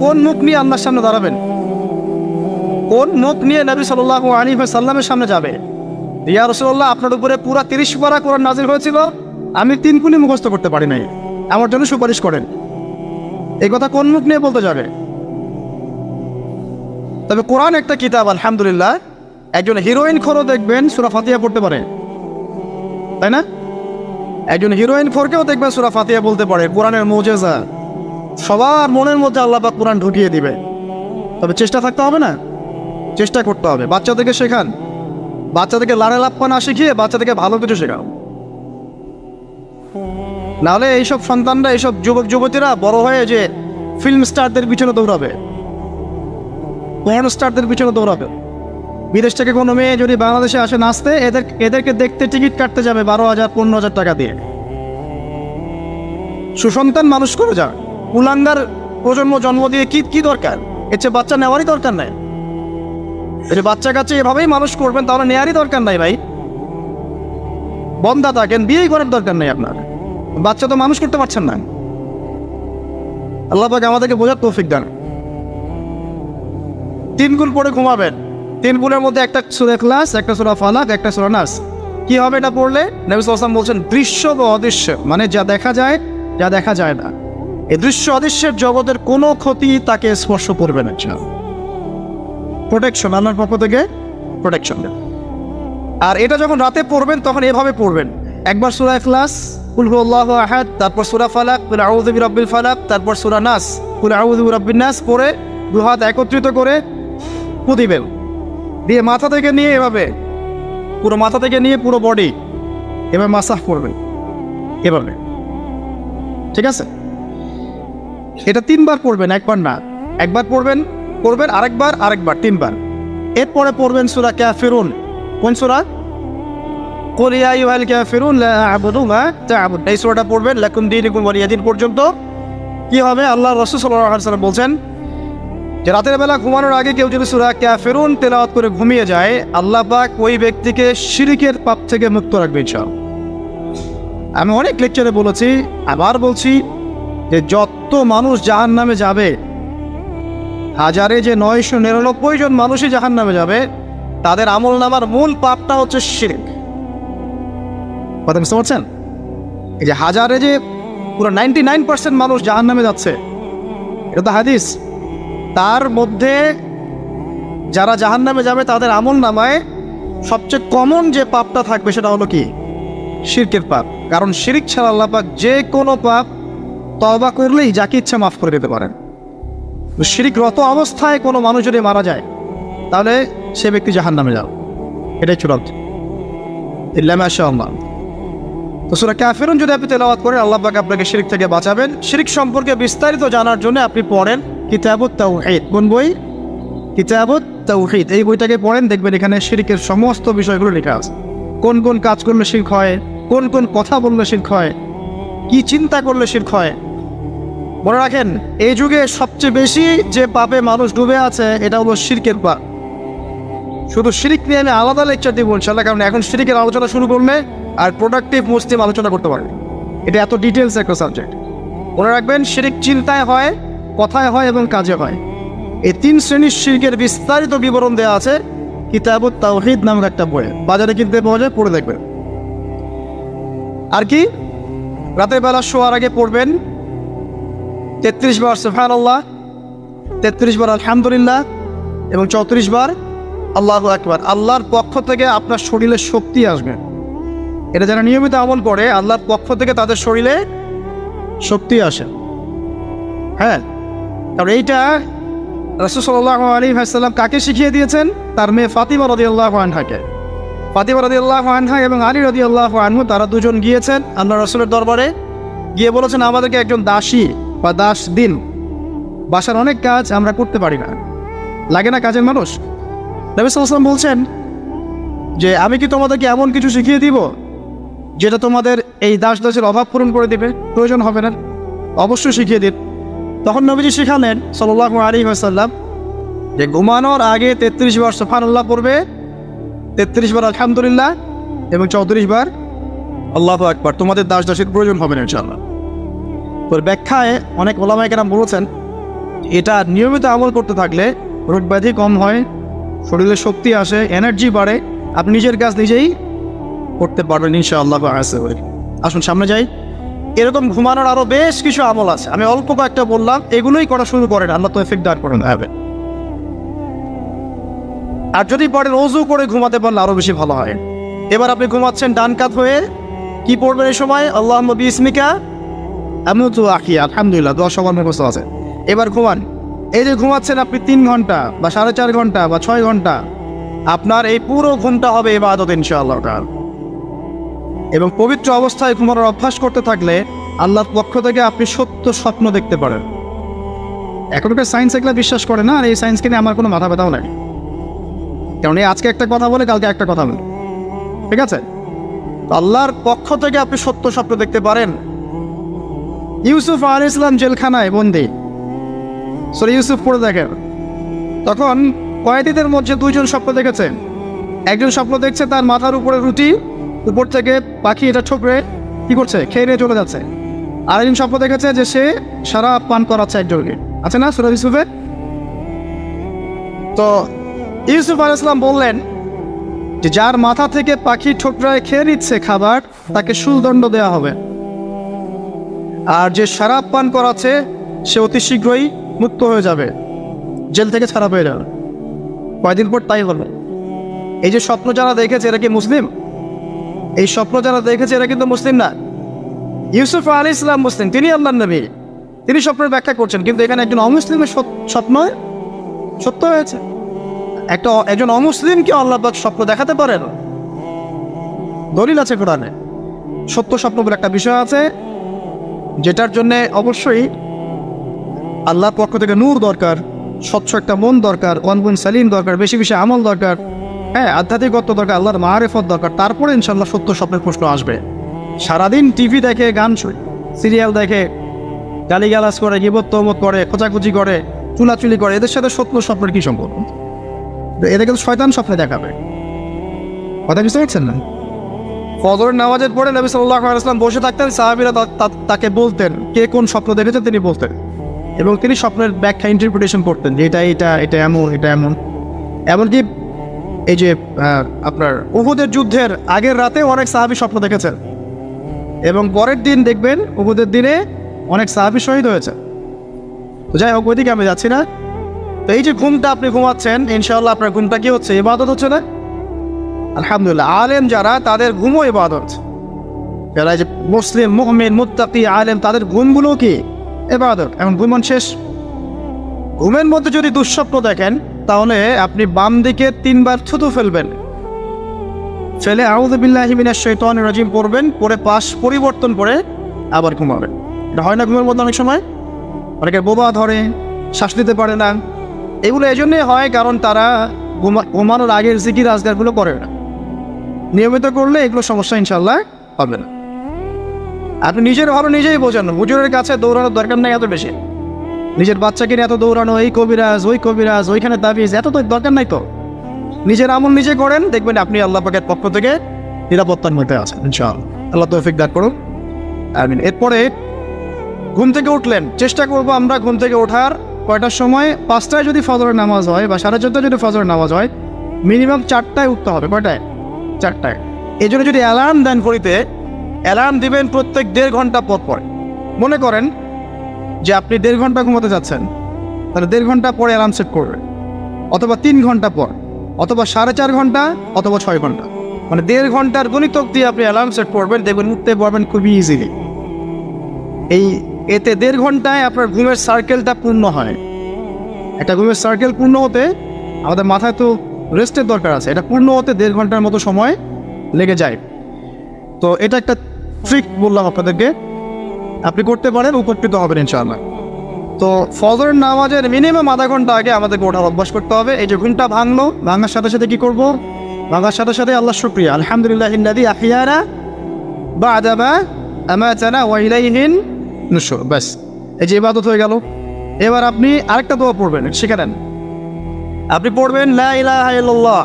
কোন মুখ নিয়ে আল্লাহর সামনে দাঁড়াবেন? কোন মুখ নিয়ে নবী সাল্লাল্লাহু আলাইহি ওয়াসাল্লামের সামনে যাবে? ইয়া রাসূলুল্লাহ, আপনার উপরে পুরা 30 পারা কোরআন নাযিল হয়েছিল, আমি 3 কুলি মুখস্থ করতে পারি নাই, আমার জন্য সুপারিশ করেন। এই কথা কোন মুখ নিয়ে বলতে যাবে? তবে কোরআন একটা কিতাব, আলহামদুলিল্লাহ। একজন হিরোইন খোরও দেখবেন সূরা ফাতিহা পড়তে পারে, তাই না? একজন হিরোইন খোরকেও দেখবেন সূরা ফাতিহা বলতে পারে। কোরআনের মুজিজা, সবার মনের মধ্যে আল্লাহ পাক কোরআন ঢুকিয়ে দিবে। তবে চেষ্টা থাকতে হবে না, চেষ্টা করতে হবে। বাচ্চাদেরকে শেখান, বাচ্চাদেরকে লাড়ে লাপ্পা না শিখিয়ে বাচ্চাদেরকে ভালো কিছু শেখাও। নাহলে এইসব সন্তানরা, এইসব যুবক যুবতীরা বড় হয়ে যে ফিল্ম স্টারদের পিছনে দৌড়াবে, পর্ন স্টারদের পিছনে দৌড়াবে। বিদেশ থেকে কোনো মেয়ে যদি বাংলাদেশে আসে নাচতে, এদেরকে দেখতে টিকিট কাটতে যাবে 12,000 15,000 টাকা দিয়ে। সুসন্তান মানুষ করে যান, কুলাঙ্গার প্রজন্ম জন্ম দিয়ে কি দরকার? এর চেয়ে বাচ্চা নেওয়ারই দরকার নাই। এই যে বাচ্চা কাচ্চা এভাবেই মানুষ করবেন, তাহলে নেওয়ারই দরকার নাই ভাই। বন্ধা থাকেন, বিয়েই করার দরকার নেই আপনার। বাচ্চা তো মানুষ করতে পারছেন না। আল্লাহ পাক আমাদেরকে বোঝার তৌফিক দান। 3 গুণ পড়ে ঘুমাবেন। 3 গুণের মধ্যে একটা সূরা ইখলাস, একটা সূরা ফালাক, একটা সূরা নাস। কি হবে এটা পড়লে? নবী সাল্লাল্লাহু আলাইহি ওয়াসাল্লাম বলছেন, দৃশ্য বা অদৃশ্য, মানে যা দেখা যায়, যা দেখা যায় না, এই দৃশ্য অদৃশ্যের জগতের কোনো ক্ষতি তাকে স্পর্শ করবে না। প্রোটেকশন, আল্লাহর পক্ষ থেকে প্রোটেকশন। আর এটা যখন রাতে পড়বেন তখন এভাবে পড়বেন। একবার সূরা ইখলাস, কুল হুয়াল্লাহু আহাদ, তারপর সূরা ফালাক, কুল আউযু বিরাব্বিল ফালাক, তারপর সূরা নাস, কুল আউযু বিরাব্বিন নাস পড়ে 2 হাত একত্রিত করে ফু দিবেন। দিয়ে মাথা থেকে নিয়ে এভাবে, পুরো মাথা থেকে নিয়ে পুরো বডি এভাবে মাসাহ করবেন, এভাবে। ঠিক আছে? এটা 3 বার পড়বেন, একবার না। একবার পড়বেন, আরেকবার, 3 বার। এরপরে পড়বেন সূরা কাফিরুন। কোন সূরা? কুল ইয়া আইয়ুহাল কাফিরুন লা আ'বুদু মা তা'বুদ। এই সূরাটা পড়বেন লাকুম দীনুকুম ওয়ালিয়া দীন পর্যন্ত। কি হবে? আল্লাহর রাসূল সাল্লাল্লাহু আলাইহি ওয়াসাল্লাম বলছেন যে রাতের বেলা ঘুমানোর আগে কেউ যদি সূরা কাফিরুন তেলাওয়াত করে ঘুমিয়ে যায়, আল্লাহ পাক ওই ব্যক্তিকে শিরকের পাপ থেকে মুক্ত রাখবে ইনশাআল্লাহ। আমি অনেক লেকচারে বলেছি, আবার বলছি, যে যত মানুষ জাহান্নামে যাবে, হাজারে যে 999 জন মানুষই জাহান্নামে যাবে, তাদের আমলনামার মূল পাপটা হচ্ছে শিরক। কথা বুঝতে পারছেন? এই যে হাজারে যে পুরো 99% মানুষ জাহান্নামে যাচ্ছে, এটা তো হাদিস। তার মধ্যে যারা জাহান্নামে যাবে তাদের আমলনামায় সবচেয়ে কমন যে পাপটা থাকবে সেটা হলো কি? শিরকের পাপ। কারণ শিরক ছাড়া আল্লাহ পাক যে কোনো পাপ তওবা করলেই যাকে ইচ্ছা মাফ করে দিতে পারেন। শিরকরত অবস্থায় কোনো মানুষ যদি মারা যায়, তাহলে সে ব্যক্তি জাহান্নামে যাও, এটাই চূড়ান্ত। ইল্লা মাশাআল্লাহ। তো সূরা কাফিরুন যদি আপনি তেলাওয়াত করেন, আল্লাহ পাক আপনাকে শিরক থেকে বাঁচাবেন। শিরক সম্পর্কে বিস্তারিত জানার জন্য আপনি পড়েন কিতাবুত তাওহীদ। কোন বই? কিতাবুত তাওহীদ। এই বইটাকে পড়েন, দেখবেন এখানে শিরকের সমস্ত বিষয়গুলো লেখা আছে। কোন কোন কাজ করলে শিরক হয়, কোন কোন কথা বললে শিরক হয়, কি চিন্তা করলে শিরক হয়। মনে রাখেন, এই যুগে সবচেয়ে বেশি যে পাপে মানুষ ডুবে আছে এটা হলো শিরকের পাপ। শুধু শিরক নিয়ে আমি আলাদা লেকচার দিব ইনশাআল্লাহ, কারণ এখন শিরকের আলোচনা শুরু করলে আর প্রোডাক্টিভ মুসলিম আলোচনা করতে পারবে। এটা এত ডিটেলস একটা সাবজেক্ট। মনে রাখবেন, শিরক চিন্তায় হয়, কথায় হয় এবং কাজে হয়। এই 3 শ্রেণীর শিরকের বিস্তারিত বিবরণ দেওয়া আছে কিতাবুত তাওহীদ নামের একটা বই। বাজারে কিনতে পাওয়া যায়, পড়ে দেখবেন। আর কি? রাতের বেলা শোয়ার আগে পড়বেন 33 বার সুবহানাল্লাহ, 33 বার আলহামদুলিল্লাহ এবং 34 বার আল্লাহু আকবার। আল্লাহর পক্ষ থেকে আপনার শরীরে শক্তি আসবে। এটা যারা নিয়মিত আমল করে, আল্লাহর পক্ষ থেকে তাদের শরীরে শক্তি আসে। হ্যাঁ, কারণ এইটা রাসূল সাল্লাল্লাহু আলাইহি ওয়াসাল্লাম কাকে শিখিয়ে দিয়েছেন? তার মেয়ে ফাতিমা রাদিয়াল্লাহু আনহাকে। ফাতিমা রাদিয়াল্লাহু আনহা এবং আলী রাদিয়াল্লাহু আনহু, তারা দুজন গিয়েছেন আল্লাহ রাসূলের দরবারে। গিয়ে বলেছেন, আমাদেরকে একজন দাসী বা দাস দিন, বাসার অনেক কাজ আমরা করতে পারি না, লাগে না কাজের মানুষ। নবী সাল্লাল্লাহু আলাইহি ওয়াসাল্লাম বলছেন যে আমি কি তোমাদেরকে এমন কিছু শিখিয়ে দিব যেটা তোমাদের এই দাস দাসের অভাব পূরণ করে দিবে? প্রয়োজন হবে না, অবশ্যই শিখিয়ে দিন। তখন নবীজি শিখালেন সাল্লাল্লাহু আলাইহি ওয়াসাল্লাম যে ঘুমানোর আগে 33 বার সুবহানাল্লাহ পড়বে, 33 বার আলহামদুলিল্লাহ এবং 34 বার আল্লাহু আকবার। তোমাদের দাস দাসের প্রয়োজন হবে না ইনশাআল্লাহ। তোর ব্যাখ্যায় অনেক ওলামায়ে কেরাম বলেছেন এটা নিয়মিত আমল করতে থাকলে রোগ ব্যাধি কম হয়, শরীরে শক্তি আসে, এনার্জি বাড়ে, আপনি নিজের কাজ নিজেই করতে পারবেন ইনশাআল্লাহ। আসুন সামনে যাই। এরকম ঘুমানোর আরও বেশ কিছু আমল আছে, আমি অল্প কয়েকটা বললাম, এগুলোই করা শুরু করেন, আল্লাহ তৌফিক দান করেন হবে। আর যদি পারেন ওযু করে ঘুমাতে পারলে আরও বেশি ভালো হয়। এবার আপনি ঘুমাচ্ছেন ডান কাত হয়ে, কি পড়বেন এই সময়? আল্লাহুম্মা বিসমিকা আমুতু আহইয়া, আলহামদুলিল্লাহ, দোয়া সবার মুখস্থ আছে। এবার ঘুমান। এই যে ঘুমাচ্ছেন আপনি 3 ঘন্টা বা 4.5 ঘন্টা বা 6 ঘন্টা, আপনার এই পুরো ঘুমটা হবে ইবাদত ইনশাআল্লাহ তাআলা। এবং পবিত্র অবস্থায় ঘুমানোর অভ্যাস করতে থাকলে আল্লাহর পক্ষ থেকে আপনি সত্য স্বপ্ন দেখতে পারেন। এখনকার সায়েন্স এগুলো বিশ্বাস করে না, আর এই সায়েন্সকে নিয়ে আমার কোনো মাথা ব্যথাও নাই, কারণ এই আজকে একটা কথা বলে কালকে একটা কথা বলে, ঠিক আছে? আল্লাহর পক্ষ থেকে আপনি সত্য স্বপ্ন দেখতে পারেন। ইউসুফ আলাইহিস সালাম জেলখানায় বন্দী, সূরা ইউসুফ পড়ে দেখেন, তখন কয়েদিদের মধ্যে 2 জন স্বপ্ন দেখেছে। একজন স্বপ্ন দেখছে তার মাথার উপরে রুটি, উপর থেকে পাখি এটা ঠোকরে কি করছে, খেয়ে নিয়ে চলে যাচ্ছে। আরেকজন স্বপ্ন দেখেছে যে সে শরাব পান করাচ্ছে একজনকে, আছে না সূরা ইউসুফে? তো ইউসুফ আলাইহিস সালাম বললেন যে যার মাথা থেকে পাখি ঠোকরায় খেয়ে নিচ্ছে খাবার, তাকে শুলদণ্ড দেওয়া হবে, আর যে শরাব পান করাচ্ছে সে অতি শীঘ্রই মুক্ত হয়ে যাবে, জেল থেকে ছাড়া পেয়ে যাবে। কয়দিন পর তাই হলো। এই যে স্বপ্ন যারা দেখেছে এরা কি মুসলিম? এই স্বপ্ন যারা দেখেছে এরা কিন্তু মুসলিম না। ইউসুফ আলাইহিস সালাম মুসলিম, তিনি আল্লাহর নবী, তিনি স্বপ্নের ব্যাখ্যা করছেন, কিন্তু এখানে একজন অমুসলিমের স্বপ্ন সত্য হয়েছে। একজন অমুসলিমকে আল্লাহ পাক স্বপ্ন দেখাতে পারেন, দলিল আছে কোরআনে। সত্য স্বপ্ন বলে একটা বিষয় আছে, যেটার জন্য অবশ্যই আল্লাহর পক্ষ থেকে নূর দরকার, স্বচ্ছ একটা মন দরকার, কনফিডেন্স সালিম দরকার, বেশি বেশি আমল দরকার, হ্যাঁ, আধ্যাত্মিকত্ব দরকার, আল্লাহর মারিফত দরকার, তারপরে ইনশাআল্লাহ সত্য স্বপ্নের প্রশ্ন আসবে। সারাদিন টিভি দেখে, গান সিরিয়াল দেখে, গালিগালাজ করে, গীবত তহমত করে, খোঁচাখুচি করে, চুলাচুলি করে, এদের সাথে সত্য স্বপ্নের কি সম্পর্ক? এদের কিন্তু শয়তান স্বপ্নে দেখাবে। কথা বুঝতে পারছেন না? ফজরের নামাজের পরে নবী সাল্লাল্লাহু আলাইহি ওয়াসাল্লাম বসে থাকতেন, সাহাবীরা তাকে বলতেন কে কোন স্বপ্ন দেখেছেন, তিনি বলতেন, এবং তিনি স্বপ্নের ব্যাখ্যা ইন্টারপ্রিটেশন করতেন যে এটা এমন, এটা এমন। এমনকি এই যে আপনার উহুদের যুদ্ধের আগের রাতে অনেক সাহাবী স্বপ্ন দেখেছেন, এবং পরের দিন দেখবেন উহুদের দিনে অনেক সাহাবী শহীদ হয়েছে। তো যাই হোক, ওইদিকে আমি যাচ্ছি না। তো এই যে ঘুমটা আপনি ঘুমাচ্ছেন, ইনশাআল্লাহ আপনার ঘুমটা কি হচ্ছে? ইবাদত হচ্ছে না? আলহামদুলিল্লাহ। আলেম যারা, তাদের ঘুমও ইবাদত। যারা যে মুসলিম, মুমিন, মুত্তাকি, আলেম, তাদের ঘুমগুলো কি ইবাদত। এখন ঘুমন শেষ, ঘুমের মধ্যে যদি দুঃস্বপ্ন দেখেন, তাহলে আপনি বাম দিকে 3 বার থুতু ফেলবেন, ফেলে আউযু বিল্লাহি মিনাশ শাইতানির রাজিম পড়বেন, পরে পাশ পরিবর্তন করে আবার ঘুমাবেন। এটা হয় না ঘুমের মধ্যে অনেক সময়? অনেকের বোবা ধরে, শ্বাস নিতে পারে না। এগুলো এই জন্যই হয় কারণ তারা ঘুমানোর আগের জিকির আজগারগুলো করে না। নিয়মিত করলে এগুলো সমস্যা ইনশাল্লাহ হবে না। আপনি নিজের ভালো নিজেই বোঝান, হুজুরের কাছে দৌড়ানোর দরকার নেই এত বেশি। নিজের বাচ্চাকে নিয়ে এত দৌড়ানো, এই কবিরাজ, ওই কবিরাজ, ওইখানে তাবিজ, এত তো দরকার নাই। তো নিজের আমল নিজে করেন, দেখবেন আপনি আল্লাহ পাকের পক্ষ থেকে নিরাপত্তার মধ্যে আছেন ইনশাআল্লাহ। আল্লাহ তৌফিক দান করুন, আমিন। এরপরে ঘুম থেকে উঠলেন, চেষ্টা করবো আমরা ঘুম থেকে ওঠার কয়টার সময়? 5টায় যদি ফজরের নামাজ হয় বা 4:30 যদি ফজরের নামাজ হয়, মিনিমাম 4টায় উঠতে হবে। কয়টায়? 4টায়। এই জন্য যদি অ্যালার্ম দেন ঘড়িতে, অ্যালার্ম দিবেন প্রত্যেক 1.5 ঘন্টা পর পর। মনে করেন যে আপনি 1.5 ঘন্টা ঘুমাতে যাচ্ছেন, তাহলে 1.5 ঘন্টা পরে অ্যালার্ম সেট করবেন, অথবা 3 ঘন্টা পর, অথবা 4.5 ঘন্টা, অথবা 6 ঘন্টা, মানে 1.5 ঘন্টার গণিতক দিয়ে আপনি অ্যালার্ম সেট করবেন, দেখবেন উঠতে পারবেন খুবই ইজিলি। এতে 1.5 ঘন্টায় আপনার ঘুমের সার্কেলটা পূর্ণ হয়। একটা ঘুমের সার্কেল পূর্ণ হতে আমাদের মাথায় তো রেস্টের দরকার আছে, এটা পূর্ণ হতে 1.5 ঘন্টার মতো সময় লেগে যায়। তো এটা একটা ট্রিক বললাম আপনাদেরকে, আপনি করতে পারেন, উপকৃত হবেন ইনশাআল্লাহ। তো ফজরের নামাজের মিনিমাম আধা ঘন্টা আগে আমাদেরকে ওঠার অভ্যাস করতে হবে। এই যে ঘুমটা ভাঙলো, ভাঙার সাথে সাথে কি করব? ভাঙার সাথে সাথে আল্লাহ শুকরিয়া, আলহামদুলিল্লাহিল্লাযী আহইয়ানা বা'দা মা আমাতানা ওয়া ইলাইহিন নুশুর। ব্যাস, এই যে ইবাদত হয়ে গেল। এবার আপনি আরেকটা দোয়া পড়বেন, শিখে নেন। আপনি পড়বেন লা ইলাহা ইল্লাল্লাহ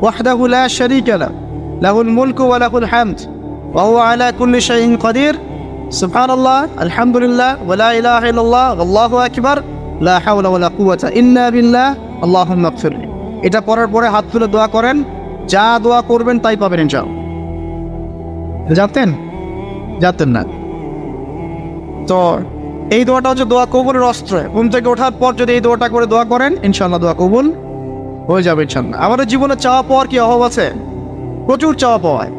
ওয়াহদাহু লা শারীকা লাহু লাহুল মুলকু ওয়া লাহুল হামদ ওয়া হুয়া আলা কুল্লি শাইইন কাদির সুবহানাল্লাহ আলহামদুলিল্লাহ ওয়া লা ইলাহা ইল্লাল্লাহ আল্লাহু আকবার লা হাওলা ওয়ালা কুওয়াতা ইল্লা বিল্লাহ আল্লাহুম্মা ইগফিরলি। এটা পড়ার পরে হাত তুলে দোয়া করেন, যা দোয়া করবেন তাই পাবেন ইনশাআল্লাহ। জানতেন না? তো এই দোয়াটা হচ্ছে দোয়া কবুলের অস্ত্র। ঘুম থেকে ওঠার পর যদি এই দোয়াটা করে দোয়া করেন ইনশাআল্লাহ দোয়া কবুল হয়ে যাবে ইনশাআল্লাহ। আমাদের জীবনে চাওয়া পাওয়ার কি অভাব আছে? প্রচুর চাওয়া পাওয়ায়।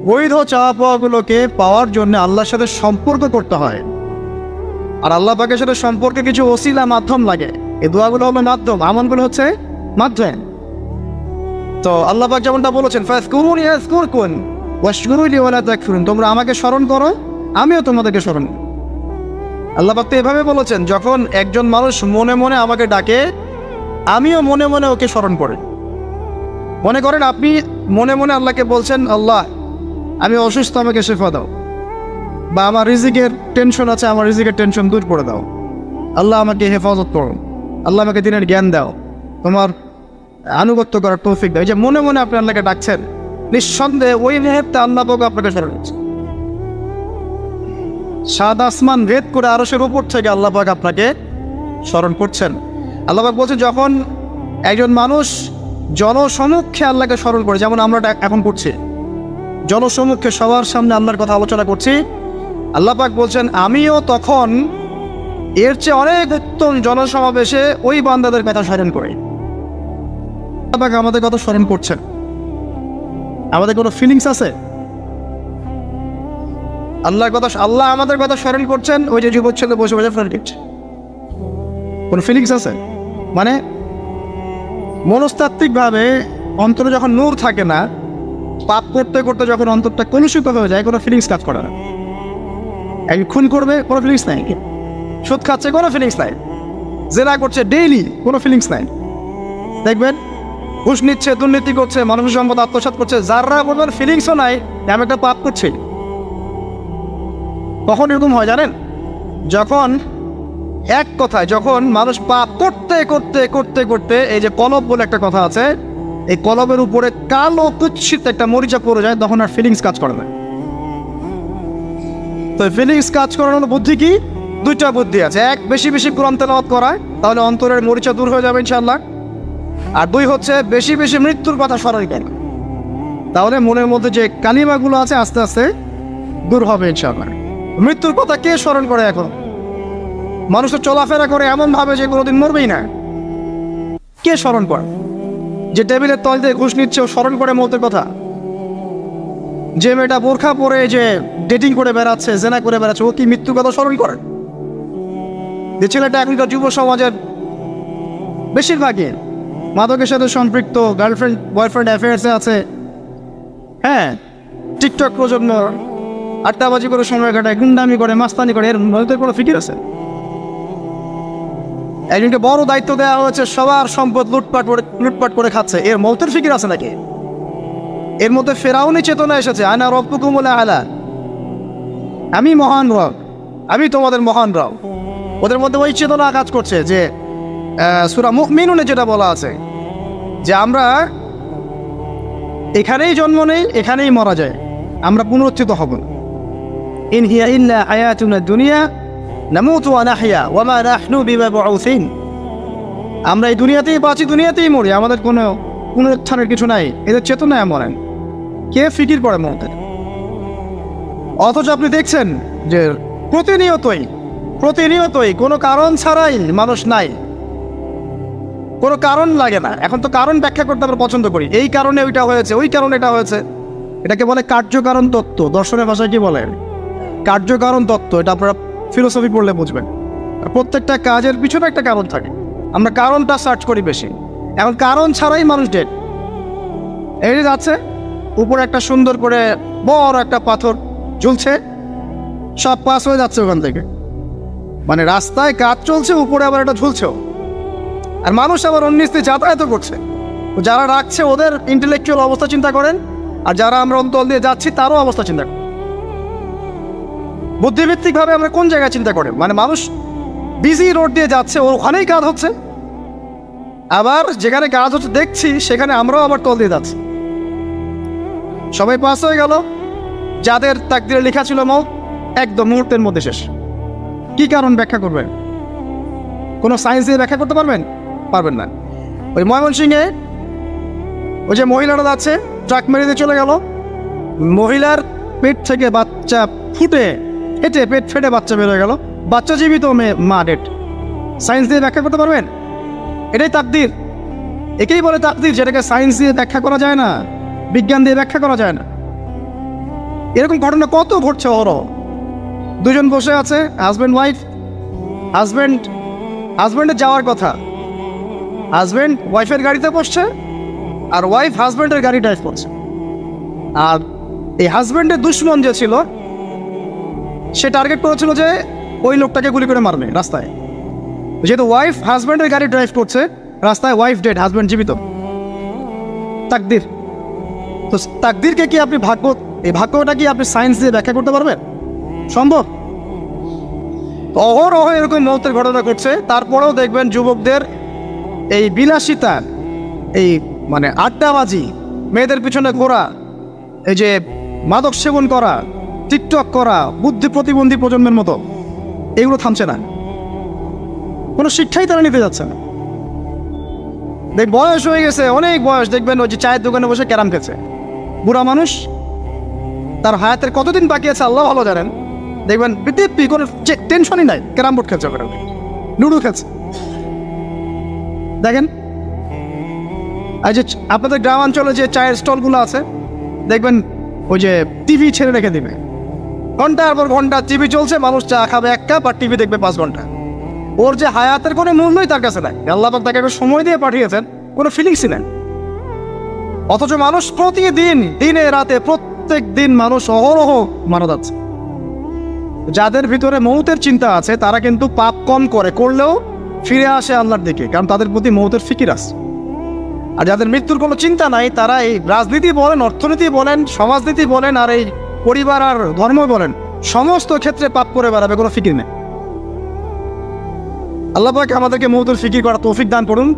বৈধ চাওয়া পাওয়াগুলোকে পাওয়ার জন্য আল্লাহর সাথে সম্পর্ক করতে হয়, আর আল্লাহ পাকের সাথে সম্পর্কে কিছু ওসিলা মাধ্যম লাগে। এই দোয়াগুলো হলো মাধ্যম, আমলগুলো হচ্ছে মাধ্যম। তো আল্লাহ পাক যেমনটা বলেছেন, ফাযকুরুনি আযকুরকুম ওয়াশকুরুলি ওয়ালা তাকফুরুন, তোমরা আমাকে স্মরণ করো আমিও তোমাদেরকে স্মরণ করব। আল্লাহ পাক তো এভাবে বলেছেন, যখন একজন মানুষ মনে মনে আমাকে ডাকে আমিও মনে মনে ওকে স্মরণ করি। মনে করেন আপনি মনে মনে আল্লাহকে বলছেন, আল্লাহ আমি অসুস্থ, আমাকে শিফা দাও, বা আমার রিজিকের টেনশন আছে, আমার রিজিকের টেনশন দূর করে দাও, আল্লাহ আমাকে হেফাজত করো, আল্লাহ আমাকে দিনের জ্ঞান দাও, তোমার আনুগত্য করার তৌফিক দাও। এই যে মনে মনে আপনি আল্লাহকে ডাকছেন, নিঃসন্দেহে ওই মুহূর্তে আল্লাহ পাক আপনাকে স্মরণ করছে। সাত আসমান ভেদ করে আরশের উপর থেকে আল্লাহ পাক আপনাকে স্মরণ করছেন। আল্লাহ পাক বলছেন, যখন একজন মানুষ জনসমক্ষে আল্লাহকে স্মরণ করে, যেমন আমরা এখন করছি, জনসমক্ষে সবার সামনে আল্লাহর কথা আলোচনা করছি, আল্লাহ পাক বলছেন আমিও তখন এর চেয়ে অনেক উত্তম জনসমাবেশে ওই বান্দাদের কথা স্মরণ করি। আল্লাহ পাক আমাদের কথা স্মরণ করছেন। আমাদের কোনো ফিলিংস আছে? আল্লাহ আমাদের কথা স্মরণ করছেন, ওই যে যুবক ছেলে বসে বসে ফ্রেন্ড দিচ্ছে, কোনো ফিলিংস আছে? মানে মনস্তাত্ত্বিকভাবে অন্তরে যখন নূর থাকে না, পাপ করতে করতে যখন অন্তরটা কলুষিত হয়ে যায়, কোনো ফিলিংস কাজ করে না। এক খুন করবে, কোনো ফিলিংস নাই। সুদ খাচ্ছে, কোনো ফিলিংস নাই। জেনা করছে ডেইলি, কোনো ফিলিংস নাই। দেখবেন ঘুষ নিচ্ছে, দুর্নীতি করছে, মানুষের সম্পদ আত্মসাৎ করছে, যারা বলবেন ফিলিংসও নাই, আমি একটা পাপ করছি। কখন এরকম হয় জানেন? যখন এক কথায় যখন মানুষ পাপ করতে করতে করতে করতে, এই যে কলব বলে একটা কথা আছে, এই কলবের উপরে কালো কুৎসিত একটা মরিচা পড়ে যায়, তখন আর ফিলিংস কাজ করে না। তো ফিলিংস কাজ করানোর বুদ্ধি কি? দুইটা বুদ্ধি আছে। এক, বেশি বেশি কোরআন তেলাওয়াত করা, তাহলে অন্তরের মরিচা দূর হয়ে যাবে ইনশাআল্লাহ। আর দুই হচ্ছে বেশি বেশি মৃত্যুর কথা স্মরণ করা, তাহলে মনের মধ্যে যে কালিমাগুলো আছে আস্তে আস্তে দূর হবে ইনশাআল্লাহ। মৃত্যুর কথা কে স্মরণ করে? এখন মানুষ তো চলাফেরা করে এমন ভাবে যে কোনোদিন মরবেই না। কে স্মরণ করে? যে টেবিলের তল দিয়ে ঘুষ নিচ্ছে ও স্মরণ করে মৌতের কথা? যে মেয়েটা বোরখা পরে যে ডেটিং করে বেড়াচ্ছে, জেনা করে বেড়াচ্ছে, ও কি মৃত্যুর কথা স্মরণ করে? যে ছেলেটা এখনকার যুব সমাজের বেশিরভাগই মাদকের সাথে সম্পৃক্ত, গার্লফ্রেন্ড বয়ফ্রেন্ড অ্যাফেয়ার্সে আছে, হ্যাঁ, টিকটক প্রজন্ম, আড্ডাবাজি করে সময় কাটায়, গুন্ডামি করে, মাস্তানি করে, এর মধ্যে কোনো ফিকির আছে? একজনকে বড় দায়িত্ব দেওয়া হয়েছে, সবার সম্পদ লুটপাট করে খাচ্ছে, এর মৌতের ফিকির আছে নাকি? এর মধ্যে ফেরাউনি চেতনা এসেছে, আনা রব্বুকুমুল আ'লা, আমি মহান রব, আমি তোমাদের মহান রব। ওদের মধ্যে ওই চেতনা কাজ করছে যে সূরা মুমিনুনে যেটা বলা আছে যে আমরা এখানেই জন্ম নেই, এখানেই মারা যায়, আমরা পুনরুত্থিত হব না। ইন হিয়া ইল্লা হায়াতুনা দুনিয়া নামুতু ওয়া নাহইয়া ওয়া মা নাহনু বিমাবউসিন, আমরা এই দুনিয়াতেই বাঁচি, দুনিয়াতেই মরি, আমাদের কোনো পুনরুত্থানের কিছু নাই। এদের চেতনা এমন। কে ফিকির করে মৌতের? অথচ আপনি দেখছেন যে প্রতিনিয়তই কোনো কারণ ছাড়াই মানুষ নাই, কোনো কারণ লাগে না। এখন তো কারণ ব্যাখ্যা করতে আমরা পছন্দ করি, এই কারণে ওইটা হয়েছে, ওই কারণে এটা হয়েছে। এটাকে বলে কার্যকারণ তত্ত্ব। দর্শনের ভাষায় কি বলে? কার্যকারণ তত্ত্ব। এটা আপনারা ফিলোসফি পড়লে বুঝবেন। প্রত্যেকটা কাজের পিছনে একটা কারণ থাকে, আমরা কারণটা সার্চ করি বেশি। এখন কারণ ছাড়াই মানুষ ডেড। এই যাচ্ছে উপরে একটা সুন্দর করে বড় একটা পাথর ঝুলছে, সব পাস হয়ে যাচ্ছে ওখান থেকে। মানে রাস্তায় কাজ চলছে, উপরে আবার এটা ঝুলছেও, আর মানুষ আবার অন্যস্তে যাতায়াত করছে। যারা রাখছে ওদের ইন্টেলেকচুয়াল অবস্থা চিন্তা করেন, আর যারা আমরা অন্তল দিয়ে যাচ্ছি তারও অবস্থা চিন্তা করেন। বুদ্ধিভিত্তিকভাবে আমরা কোন জায়গায় চিন্তা করেন? মানে মানুষ বিজি রোড দিয়ে যাচ্ছে, ওখানেই কাজ হচ্ছে, আবার যেখানে কাজ হচ্ছে দেখছি সেখানে আমরাও আবার তল দিয়ে যাচ্ছি। সবাই পাস হয়ে গেল, যাদের তাকদিরে লেখা ছিল মৌত একদম মুহূর্তের মধ্যে শেষ। কি কারণ ব্যাখ্যা করবেন? কোনো সায়েন্স দিয়ে ব্যাখ্যা করতে পারবেন? পারবেন না। ওই ময়মনসিংহে ওই যে মহিলারা যাচ্ছে, ট্রাক মেরে দিয়ে চলে গেল, মহিলার পেট থেকে বাচ্চা হেঁটে পেট ফেটে বাচ্চা বের হয়ে গেল, বাচ্চা জীবিত, মা ডেড। সায়েন্স দিয়ে ব্যাখ্যা করতে পারবেন? এটাই তাকদীর। একেই বলে তাকদীর, যেটাকে সায়েন্স দিয়ে ব্যাখ্যা করা যায় না, বিজ্ঞান দিয়ে ব্যাখ্যা করা যায় না। এরকম ঘটনা কত ঘটছে ওরও। দুজন বসে আছে, হাজব্যান্ড ওয়াইফ, হাজব্যান্ডের যাওয়ার কথা, হাজব্যান্ড ওয়াইফের গাড়িতে বসছে আর ওয়াইফ হাজব্যান্ডের গাড়ি ড্রাইভ করছে। আর এই হাজব্যান্ডের দুশ্মন যে ছিল সে টার্গেট করেছিল যে ওই লোকটাকে গুলি করে মারবে রাস্তায়। যেহেতু ওয়াইফ হাজব্যান্ডের গাড়ি ড্রাইভ করছে, রাস্তায় ওয়াইফ ডেড, হাজব্যান্ড জীবিত। তাকদীর। তো তাকদীরকে কি আপনি এই ভাগ্যটা কি আপনি সায়েন্স দিয়ে ব্যাখ্যা করতে পারবেন? সম্ভব? অহরহ এরকম মৌতের ঘটনা ঘটছে। তারপরেও দেখবেন যুবকদের এই বিলাসিতা, এই মানে আড্ডাবাজি, মেয়েদের পিছনে ঘোরা, এই যে মাদক সেবন করা, টিকটক করা, বুদ্ধি প্রতিবন্ধী প্রজন্মের মতো, এগুলো থামছে না। কোনো শিক্ষাই তারা নিতে যাচ্ছে না। বয়স হয়ে গেছে, অনেক বয়স, দেখবেন ওই যে চায়ের দোকানে বসে ক্যারাম খেলছে। বুড়া মানুষ, তার হায়াতের কতদিন বাকি আছে আল্লাহ ভালো জানেন। দেখবেন বিটিপি, কোনো টেনশনই নাই, ক্যারাম বোর্ড খেলছে, লুডো খেলছে। দেখেন এই যে আপনাদের গ্রামাঞ্চলে যে চায়ের স্টলগুলো আছে, দেখবেন ওই যে টিভি ছেড়ে রেখে দিবে, ঘন্টার পর ঘন্টা টিভি চলছে, মানুষ চা খাবে 1 কাপ আর টিভি দেখবে 5 ঘন্টা। ওর যে হায়াতের কোনো মূল্যই তার কাছে নাই। আল্লাহ পাক তাকে একটা সময় দিয়ে পাঠিয়েছেন, কোনো ফিলিংসই নেই। অথচ মানুষ প্রতিদিন, দিনে রাতে, প্রত্যেক দিন মানুষ অহরহ মারা যাচ্ছে। যাদের ভিতরে মৌতের চিন্তা আছে তারা কিন্তু পাপ কম করলেও ফিরে আসে আল্লাহর দিকে, কারণ তাদের প্রতি মৌতের ফিকির আছে। আর যাদের মৃত্যুর কোনো চিন্তা নাই, তারা এই রাজনীতি বলেন, অর্থনীতি বলেন, সমাজনীতি বলেন, আর এই পরিবার আর ধর্ম বলেন, সমস্ত ক্ষেত্রে পাপ করে বেড়াবে, কোনো ফিকির নেই। আল্লাহ পাক আমাদেরকে মৌতের ফিকির করার তৌফিক দান করুন